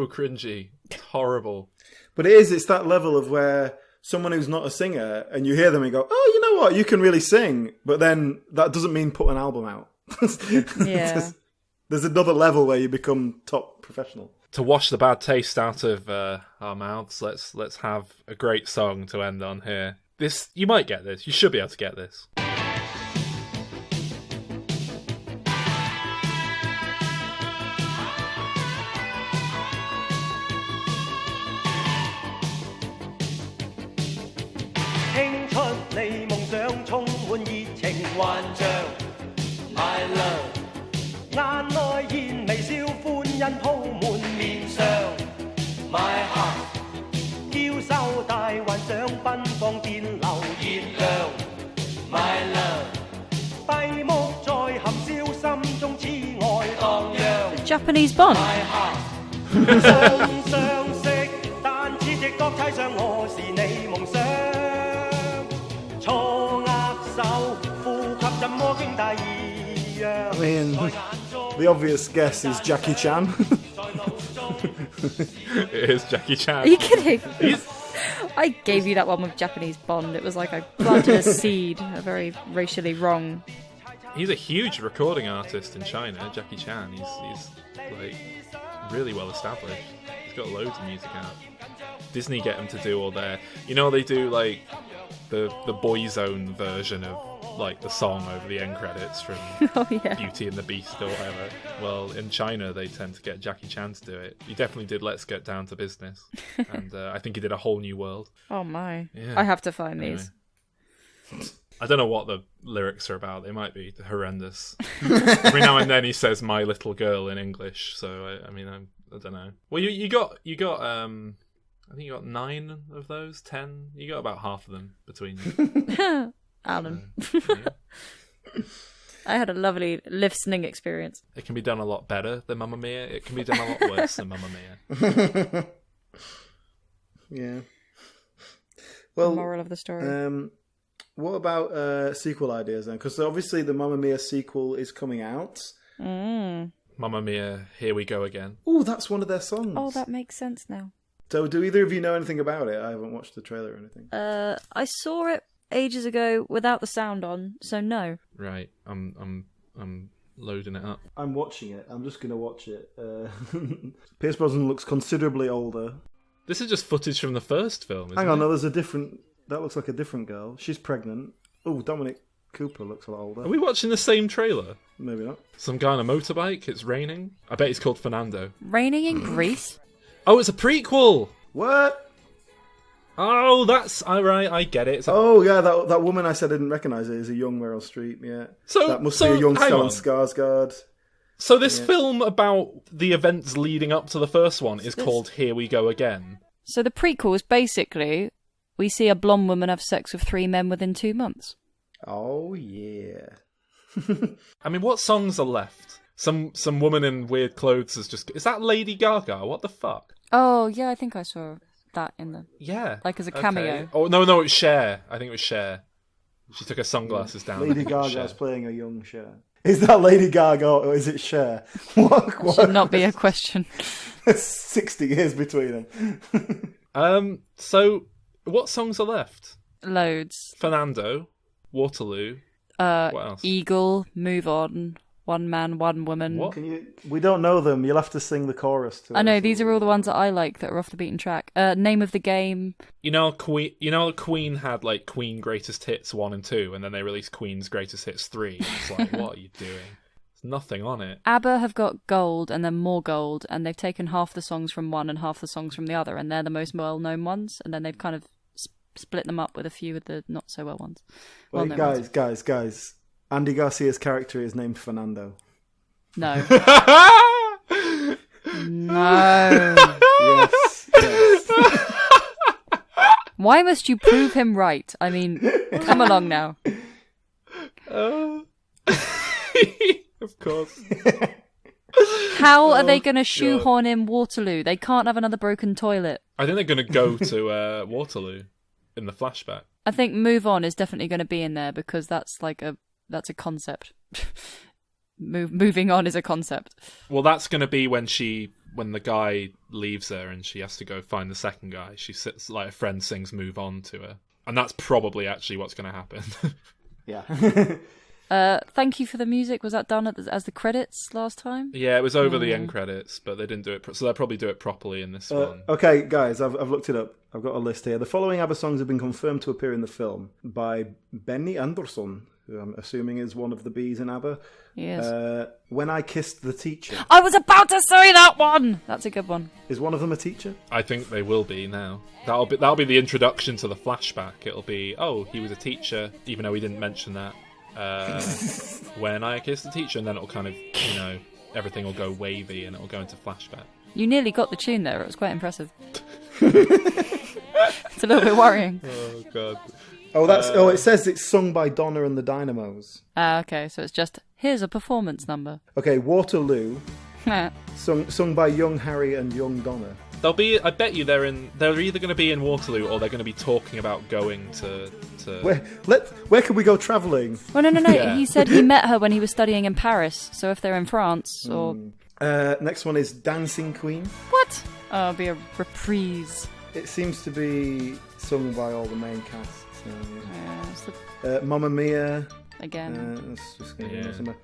cringy. It's horrible. But it's that level of where someone who's not a singer and you hear them and go, oh, you know what, you can really sing, but then that doesn't mean put an album out. Yeah. There's another level where you become top professional. To wash the bad taste out of our mouths, let's have a great song to end on here. This, you might get this. You should be able to get this.幻象 My love 眼內現微笑歡欣鋪滿面上 My heart 嬌羞大幻想奔放電流熱亮 My love 閉目在含笑心中痴愛蕩漾 Japanese Bond. My heart 相相識但似直覺猜想我是你夢想錯握手 I mean, the obvious guess is Jackie Chan. It is Jackie Chan. Are you kidding? I gave you that one with Japanese Bond. It was like I planted a seed, a very racially wrong. He's a huge recording artist in China, Jackie Chan. He's like really well established. He's got loads of music out. Disney get him to do all their, they do like the Boyzone version of like the song over the end credits from Beauty and the Beast or whatever. Well, in China they tend to get Jackie Chan to do it. He definitely did Let's Get Down to Business, and I think he did A Whole New World. Oh my! Yeah. I have to find these. I don't know what the lyrics are about. They might be horrendous. Every now and then he says "my little girl" in English, so I don't know. Well, you got I think you got 9 of those, 10. You got about half of them between you. Alan. Yeah. I had a lovely listening experience. It can be done a lot better than Mamma Mia. It can be done a lot worse than Mamma Mia. Yeah. Well, The moral of the story. What about sequel ideas then? Because obviously the Mamma Mia sequel is coming out. Mamma Mia, Here We Go Again. Oh, that's one of their songs. Oh, that makes sense now. So, do either of you know anything about it? I haven't watched the trailer or anything. I saw it ages ago without the sound on, so no. Right, I'm loading it up. I'm watching it. I'm just going to watch it. Pierce Brosnan looks considerably older. This is just footage from the first film, isn't Hang on, it? no, there's a different... That looks like a different girl. She's pregnant. Oh, Dominic Cooper looks a lot older. Are we watching the same trailer? Maybe not. Some guy on a motorbike, it's raining. I bet he's called Fernando. Raining in Greece? Oh, it's a prequel! What? Oh, that's alright. I get it. Oh yeah, that woman I said I didn't recognise it is a young Meryl Streep. Yeah, that must be a young Stellan Skarsgård. So this film about the events leading up to the first one is called Here We Go Again. So the prequel is basically we see a blonde woman have sex with 3 men within 2 months. Oh yeah. I mean, what songs are left? Some woman in weird clothes is that Lady Gaga? What the fuck? Oh yeah, I think I saw that in the like as a cameo. Okay. Oh no, it was Cher. I think it was Cher. She took her sunglasses down. Lady Gaga's playing a young Cher. Is that Lady Gaga or is it Cher? What? Should not be a question. There's 60 years between them. So what songs are left? Loads. Fernando, Waterloo. What else? Eagle, Move On, One Man, One Woman. What? We don't know them. You'll have to sing the chorus to I know, us. these are all the ones that I like that are off the beaten track. Name of the Game. You know, Queen had like Queen Greatest Hits 1 and 2, and then they released Queen's Greatest Hits 3. It's like, what are you doing? There's nothing on it. ABBA have got Gold and then more Gold, and they've taken half the songs from one and half the songs from the other, and they're the most well-known ones, and then they've kind of split them up with a few of the not-so-well ones. Wait, guys. Andy Garcia's character is named Fernando. No. No. Yes. Why must you prove him right? I mean, come along now. Of course. How are they going to shoehorn in Waterloo? They can't have another broken toilet. I think they're going to go to Waterloo in the flashback. I think Move On is definitely going to be in there because that's a concept. Moving on is a concept. Well, that's going to be when the guy leaves her and she has to go find the second guy. She sits like a friend sings "Move On" to her, and that's probably actually what's going to happen. Yeah. Thank you for the music. Was that done as the credits last time? Yeah, it was over the end credits, but they didn't do it. So they'll probably do it properly in this one. Okay, guys, I've looked it up. I've got a list here. The following ABBA songs have been confirmed to appear in the film by Benny Andersson, who I'm assuming is one of the Bs in ABBA. Yes. When I Kissed the Teacher. I was about to say that one. That's a good one. Is one of them a teacher? I think they will be now. That'll be the introduction to the flashback. It'll be, oh, he was a teacher, even though we didn't mention that. When I Kissed the Teacher, and then it'll kind of, everything will go wavy and it'll go into flashback. You nearly got the tune there. It was quite impressive. It's a little bit worrying. Oh god. Oh, it says it's sung by Donna and the Dynamos. Okay, so it's just here's a performance number. Okay, Waterloo, sung by Young Harry and Young Donna. I bet you they're either going to be in Waterloo or they're going to be talking about going to. Where can we go travelling? Oh no! Yeah. He said he met her when he was studying in Paris. So if they're in France or next one is Dancing Queen. what? Oh, it'll be a reprise. It seems to be sung by all the main cast. Yeah, Mamma Mia. again. That's just going to be somewhere.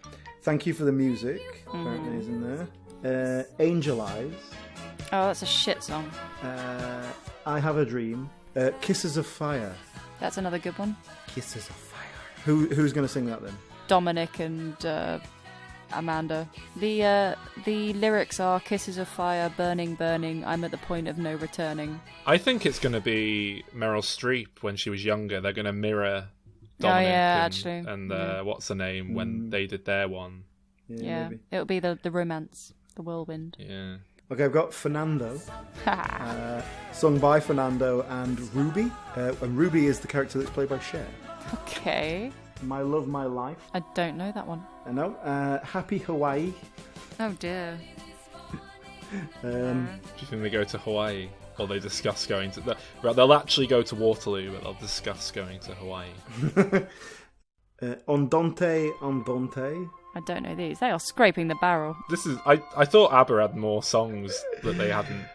Thank You for the Music. Apparently is in there. Angel Eyes. Oh, that's a shit song. I Have a Dream. Kisses of Fire. That's another good one. Kisses of Fire. Who's going to sing that then? Dominic and Amanda. The lyrics are Kisses of Fire, Burning, Burning, I'm at the point of no returning. I think it's going to be Meryl Streep when she was younger. They're going to mirror Dominic and what's her name when they did their one. Yeah, it'll be the romance, the whirlwind. Yeah. Okay, I've got Fernando, sung by Fernando and Ruby. And Ruby is the character that's played by Cher. Okay. My Love, My Life. I don't know that one. I know. Happy Hawaii. Oh dear. Do you think they go to Hawaii? Or they discuss going to... They'll actually go to Waterloo, but they'll discuss going to Hawaii. Andante, Andante. I don't know these. They are scraping the barrel. This is... I thought ABBA had more songs that they hadn't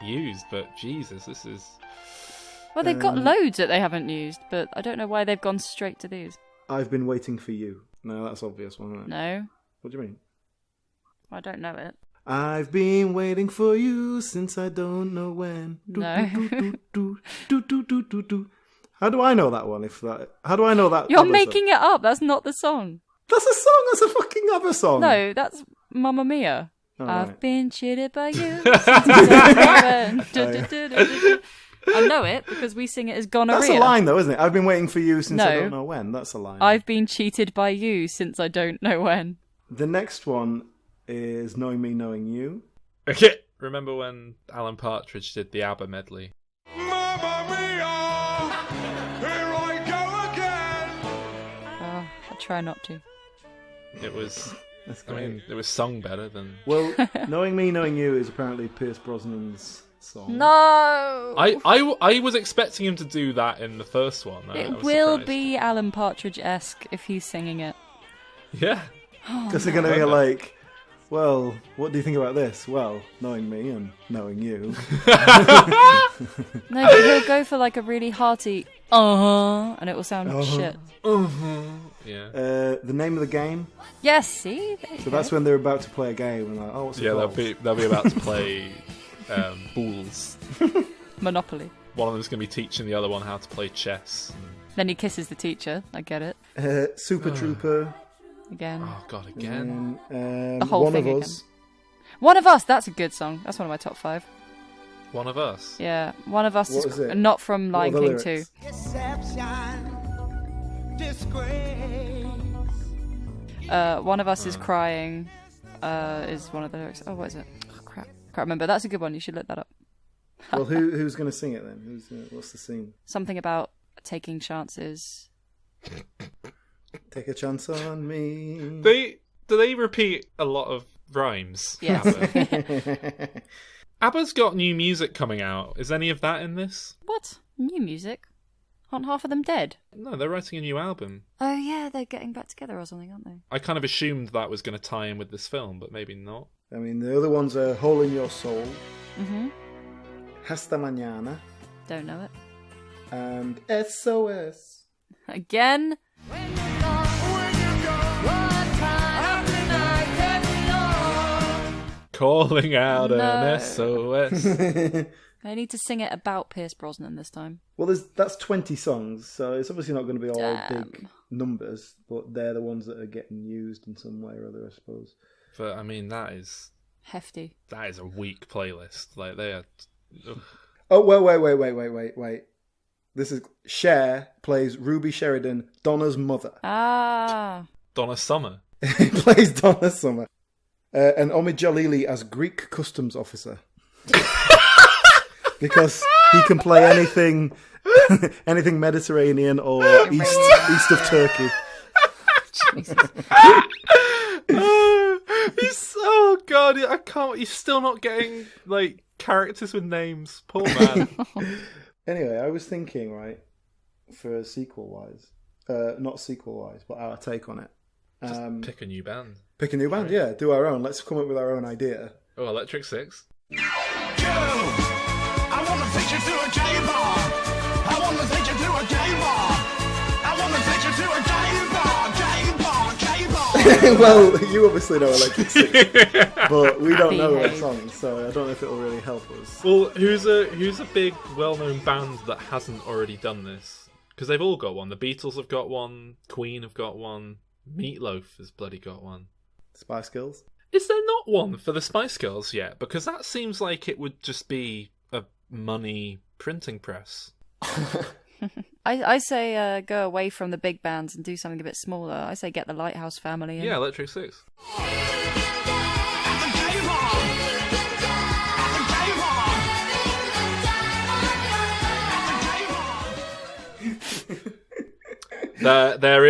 used, but Jesus, this is... Well, they've got loads that they haven't used, but I don't know why they've gone straight to these. I've Been Waiting for You. No, that's obvious one, isn't it? No. What do you mean? I don't know it. I've been waiting for you since I don't know when. No. How do I know that one? How do I know that? You're making it up. That's not the song. That's a song. That's a fucking other song. No, that's Mamma Mia. I've right. been cheated by you. Since I know it because we sing it as gonorrhea. That's a line though, isn't it? I've been waiting for you since I No. don't know when. That's a line. I've been cheated by you since I don't know when. The next one is Knowing Me, Knowing You. Okay. Remember when Alan Partridge did the ABBA medley? Mamma Mia! Here I go again! Oh, I try not to. It was... That's I great. mean, it was sung better than... Well, Knowing Me, Knowing You is apparently Pierce Brosnan's song. No! I was expecting him to do that in the first one. I It was will surprised. be Alan Partridge-esque if he's singing it. Yeah. Because they're going to be like, well, what do you think about this? Well, knowing me and knowing you. No, but he'll go for like a really hearty, and it will sound shit. Yeah. The name of the game. Yes, see? There you So go. that's when they're about to play a game. And like, oh, what's it Yeah, called? they'll be about to play Bools. Monopoly. One of them's going to be teaching the other one how to play chess. Then he kisses the teacher. I get it. Super Trooper. Again. Oh God, again. And The whole One thing of again. Us. One of Us, that's a good song. That's one of my top 5. One of Us. Yeah, One of Us What is it? not from What are Lion the King lyrics? 2. Deception, disgrace. One of Us is crying. Is one of the lyrics. Oh, what is it? Oh, crap. Can't remember. That's a good one. You should look that up. Well, who's going to sing it then? What's the scene? Something about taking chances. Take a chance on me. Do they repeat a lot of rhymes? Yes. ABBA? ABBA's got new music coming out. Is any of that in this? What? New music? Aren't half of them dead? No, they're writing a new album. Oh, yeah, they're getting back together or something, aren't they? I kind of assumed that was going to tie in with this film, but maybe not. I mean, the other ones are Hole in Your Soul, Mm-hmm. Hasta Mañana, Don't know it. and SOS. Again? Calling out No. an SOS. I need to sing it about Pierce Brosnan this time. Well, that's 20 songs, so it's obviously not going to be all Damn. big numbers, but they're the ones that are getting used in some way or other, I suppose. But I mean, that is Hefty. a weak playlist. Like they are. Ugh. Oh, well, wait. This is Cher plays Ruby Sheridan, Donna's mother. Ah. Donna Summer. He plays Donna Summer. And Omid Jalili as Greek customs officer. Because he can play anything Mediterranean or east of Turkey. Oh God, I can't. He's still not getting like characters with names. Poor man. Anyway, I was thinking, right, for sequel-wise, not sequel-wise, but our take on it. Just pick a new band. Pick a new band, yeah. Do our own. Let's come up with our own idea. Oh, Electric Six. I want to take you to a gay bar. I want to take you to a gay bar. I want to take you to a gay bar. Well, you obviously know Electric Six, but we don't know their Behave. songs, so I don't know if it'll really help us. Well, who's a big, well-known band that hasn't already done this? Because they've all got one. The Beatles have got one. Queen have got one. Meatloaf has bloody got one. Spice Girls? Is there not one for the Spice Girls yet? Because that seems like it would just be a money printing press. I say go away from the big bands and do something a bit smaller. I say get the Lighthouse Family in. Yeah, Electric Six. There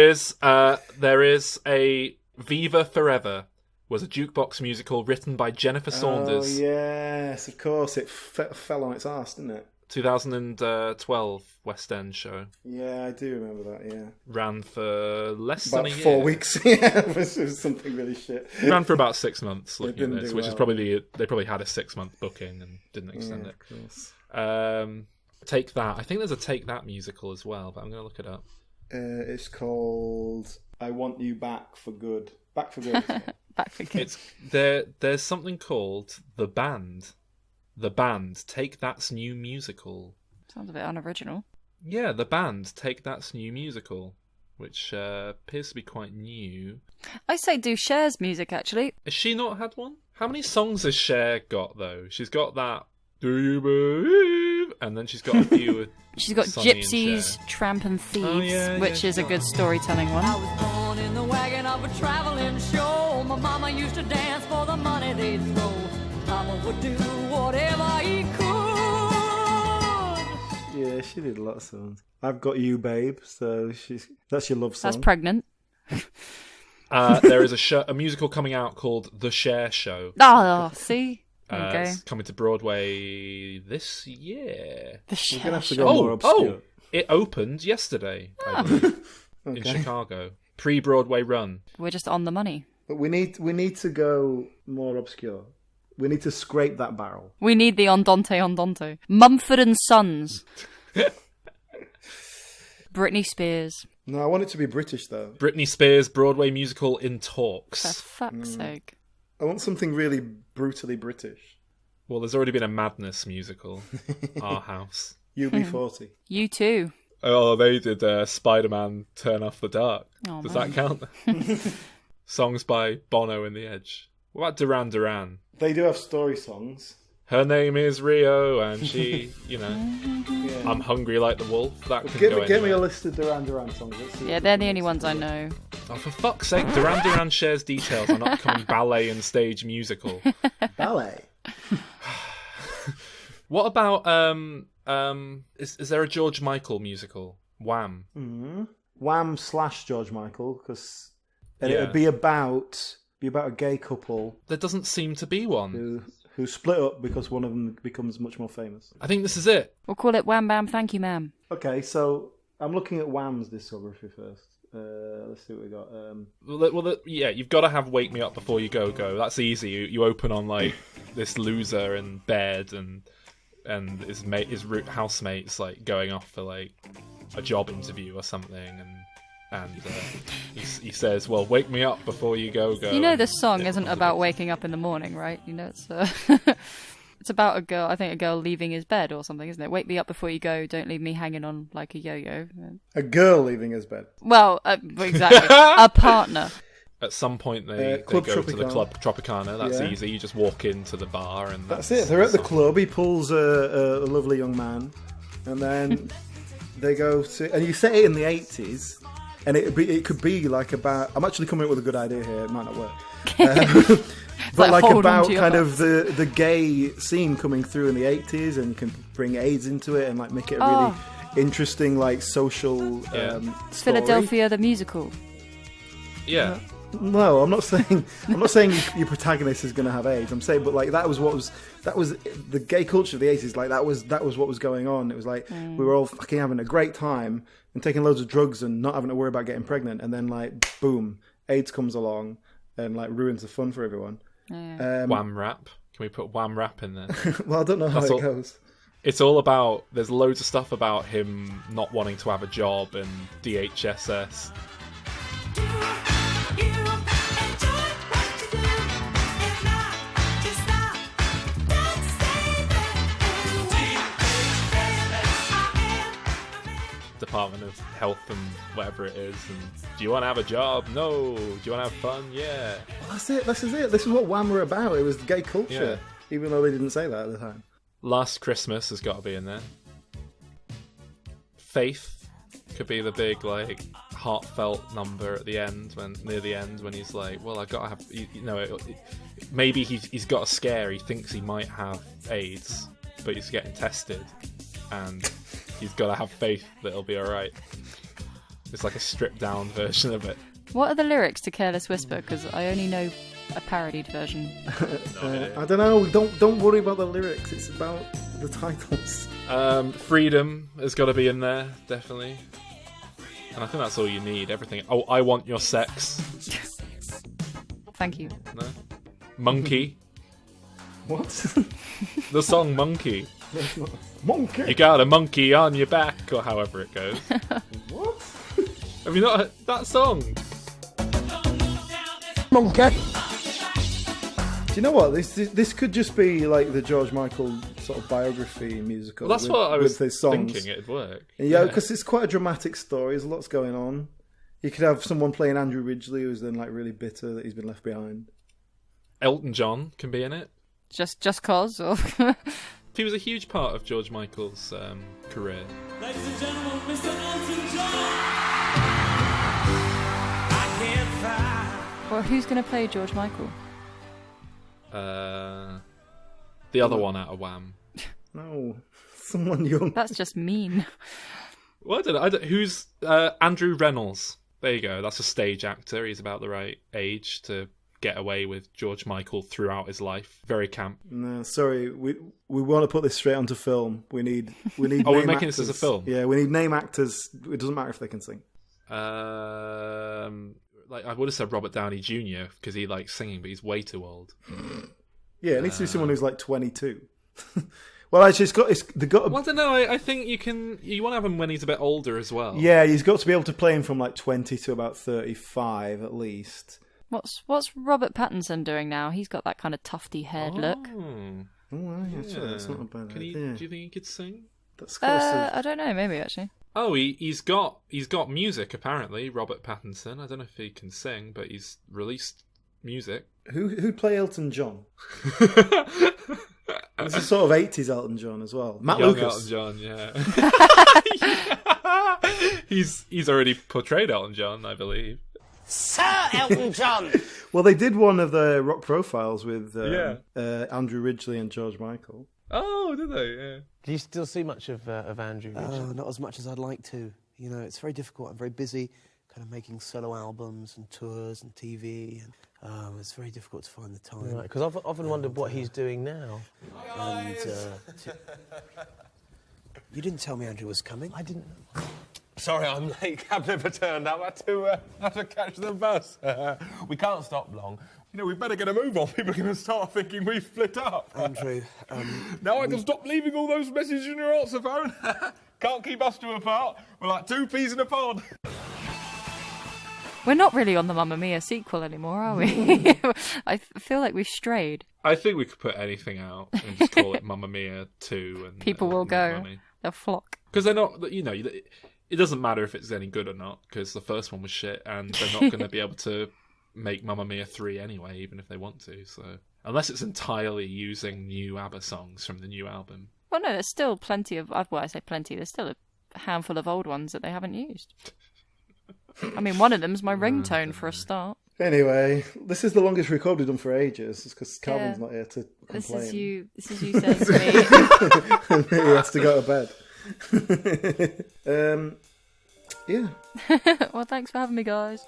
is a Viva Forever was a jukebox musical written by Jennifer Saunders. Oh, yes, of course. It fell on its arse, didn't it? 2012 West End show. Yeah, I do remember that, yeah. Ran for less About than a year. 4 weeks, yeah. It was something really shit. Ran for about 6 months looking didn't at this, do which is well. probably they probably had a 6-month booking and didn't extend Yeah, it. of course. Take That. I think there's a Take That musical as well, but I'm going to look it up. It's called I Want You Back for Good. Back for Good. Back for good. It's there's something called The Band. The Band, Take That's new musical. Sounds a bit unoriginal. Yeah, The Band, Take That's new musical, which appears to be quite new. I say do Cher's music, actually. Has she not had one? How many songs has Cher got, though? She's got that, Do You Believe? And then she's got a few with She's got Sonny and Gypsies, Cher. Tramp and Thieves, Oh, yeah, which yeah, is a sure. good storytelling one. I was born in the wagon of a traveling show. My mama used to dance for the money they'd throw. Papa would do whatever he could. Yeah, she did a lot of songs. I've Got You, Babe, so that's your love song. That's pregnant. There is a musical coming out called The Cher Show. Oh, see? There you go. It's coming to Broadway this year. The We're Cher going to have to Show. go more obscure. It opened yesterday, I believe, in Chicago. Pre-Broadway run. We're just on the money. But we need to go more obscure. We need to scrape that barrel. We need the Andante Andante. Mumford and Sons. Britney Spears. No, I want it to be British though. Britney Spears Broadway musical in talks. For fuck's sake. I want something really brutally British. Well, there's already been a Madness musical, Our House. UB40. You too. Oh, they did Spider-Man Turn Off the Dark. Oh, Does man. that count? Songs by Bono and The Edge. What about Duran Duran? They do have story songs. Her name is Rio, and she, I'm hungry like the wolf. That can go Get me a anywhere. list of Duran Duran songs. Let's see Yeah, they're the only ones I know. Oh, for fuck's sake, Duran Duran shares details on upcoming ballet and stage musical. ballet. What about, is there a George Michael musical? Wham. Wham / George Michael, because it Yeah. would be about a gay couple There doesn't seem to be one. who split up because one of them becomes much more famous. I think this is it. We'll call it Wham Bam Thank You Ma'am. Okay, so I'm looking at Wham's discography first. Let's see what we got. Yeah, you've got to have Wake Me Up Before You Go Go. That's easy. You open on like this loser in bed and his housemates like going off for like a job interview or something, and he says, "Well, wake me up before you go." You know this song isn't about waking up in the morning, right? You know it's it's about a girl. I think a girl leaving his bed or something, isn't it? Wake me up before you go. Don't leave me hanging on like a yo-yo. A girl leaving his bed. Well, exactly. A partner. At some point they Club go to the Tropicana. Club Tropicana. That's Yeah. easy. You just walk into the bar and That's it. They're at the club. He pulls a lovely young man, and then they go to. And you set it in the 80s, and it could be like about. I'm actually coming up with a good idea here. It might not work. But like hold on about to your kind of the gay scene coming through in the 80s, and you can bring AIDS into it and like make it a really interesting like social story. Philadelphia the musical. Yeah. No, I'm not saying your protagonist is going to have AIDS. I'm saying, but like that was the gay culture of the 80s. Like that was what was going on. It was like we were all fucking having a great time and taking loads of drugs and not having to worry about getting pregnant. And then like boom, AIDS comes along and like ruins the fun for everyone. Wham rap. Can we put Wham rap in there? Well, I don't know how it goes. It's all about. There's loads of stuff about him not wanting to have a job and DHSS. Department of Health and whatever it is, and do you want to have a job? No. Do you want to have fun? Yeah. Well, that's it. This is it. This is what Wham were about. It was gay culture, even though they didn't say that at the time. Last Christmas has got to be in there. Faith could be the big like heartfelt number at the end, near the end when he's like, well, I got to have, maybe he's got a scare. He thinks he might have AIDS, but he's getting tested, and he's got to have faith that it'll be all right. It's like a stripped down version of it. What are the lyrics to Careless Whisper? Because I only know a parodied version. I don't know. Don't worry about the lyrics. It's about the titles. Freedom has got to be in there, definitely. And I think that's all you need. Everything. Oh, I want your sex. Thank you. No. Monkey. What? The song Monkey. Monkey. You got a monkey on your back, or however it goes. What? Have you not heard that song? Monkey. Do you know what? This could just be like the George Michael sort of biography musical. Well, that's what I was with his songs. thinking it'd work. Yeah, because it's quite a dramatic story. There's lots going on. You could have someone playing Andrew Ridgeley who's then like really bitter that he's been left behind. Elton John can be in it. Just cause, or He was a huge part of George Michael's career. Ladies and gentlemen, Mr. Elton John. I can't find. well, who's going to play George Michael? The other one out of Wham. No, someone young. That's just mean. Well, I don't know. Who's Andrew Reynolds? There you go. That's a stage actor. He's about the right age to get away with George Michael throughout his life. Very camp. No, sorry. We want to put this straight onto film. We need. Oh, we're name making this as a actors. film? Yeah, we need name actors. It doesn't matter if they can sing. Like I would have said Robert Downey Jr. because he likes singing, but he's way too old. Yeah, it needs to be someone who's like 22. Well, actually, they got. Well, I don't know. I think you want to have him when he's a bit older as well. Yeah, he's got to be able to play him from like 20 to about 35 at least. What's Robert Pattinson doing now? He's got that kind of tufty haired look. That's not a bad idea. Do you think he could sing? That's I don't know. Maybe actually. Oh, he's got music apparently. Robert Pattinson. I don't know if he can sing, but he's released music. Who'd play Elton John? It's a sort of 80s Elton John as well. Matt Young Lucas. Elton John, yeah. He's already portrayed Elton John, I believe. Sir Elton John! Well, they did one of the rock profiles with Andrew Ridgeley and George Michael. Oh, did they? Yeah. Do you still see much of Andrew Ridgeley? Not as much as I'd like to. You know, it's very difficult. I'm very busy kind of making solo albums and tours and TV, and it's very difficult to find the time. Right, because I've often wondered what he's doing now. And you didn't tell me Andrew was coming. I didn't know. Sorry, I'm late. Cab never turned up. I had to catch the bus. We can't stop long. You know, we better get a move on. People are going to start thinking we've split up. Andrew, now I can stop leaving all those messages in your answer phone. Can't keep us two apart. We're like two peas in a pod. We're not really on the Mamma Mia sequel anymore, are we? I feel like we've strayed. I think we could put anything out and just call it Mamma Mia 2. And people will go. They'll flock. Because they're not, you know, it doesn't matter if it's any good or not, because the first one was shit, and they're not going to be able to make Mamma Mia 3 anyway, even if they want to. So unless it's entirely using new ABBA songs from the new album. Well, no, there's still plenty of... Well, I say plenty. There's still a handful of old ones that they haven't used. I mean, one of them's my ringtone for a start. Anyway, this is the longest record we've done for ages. It's because Calvin's not here to complain. This is you saying to me. And he has to go to bed. Yeah. Well, thanks for having me, guys.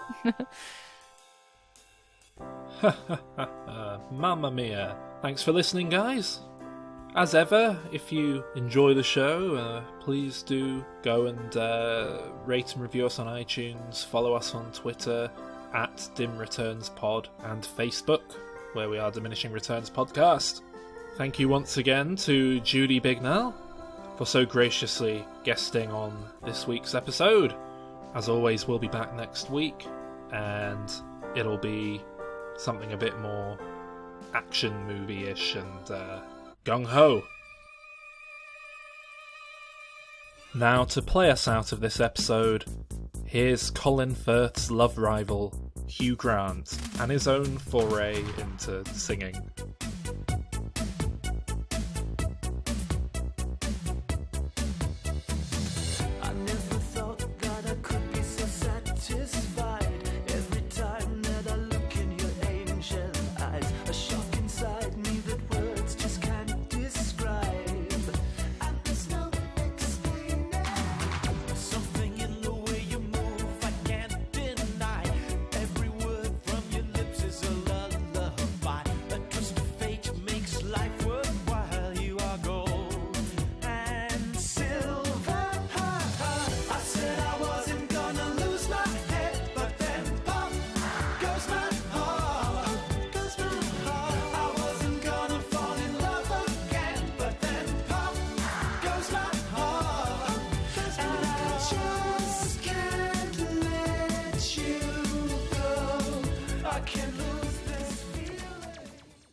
Mamma Mia. Thanks for listening, guys. As ever, if you enjoy the show, please do go and rate and review us on iTunes. Follow us on Twitter @DimReturnsPod and Facebook, where we are Diminishing Returns Podcast. Thank you once again to Judey Bignell for so graciously guesting on this week's episode. As always, we'll be back next week, and it'll be something a bit more action movie-ish and gung-ho. Now, to play us out of this episode, here's Colin Firth's love rival, Hugh Grant, and his own foray into singing. I can't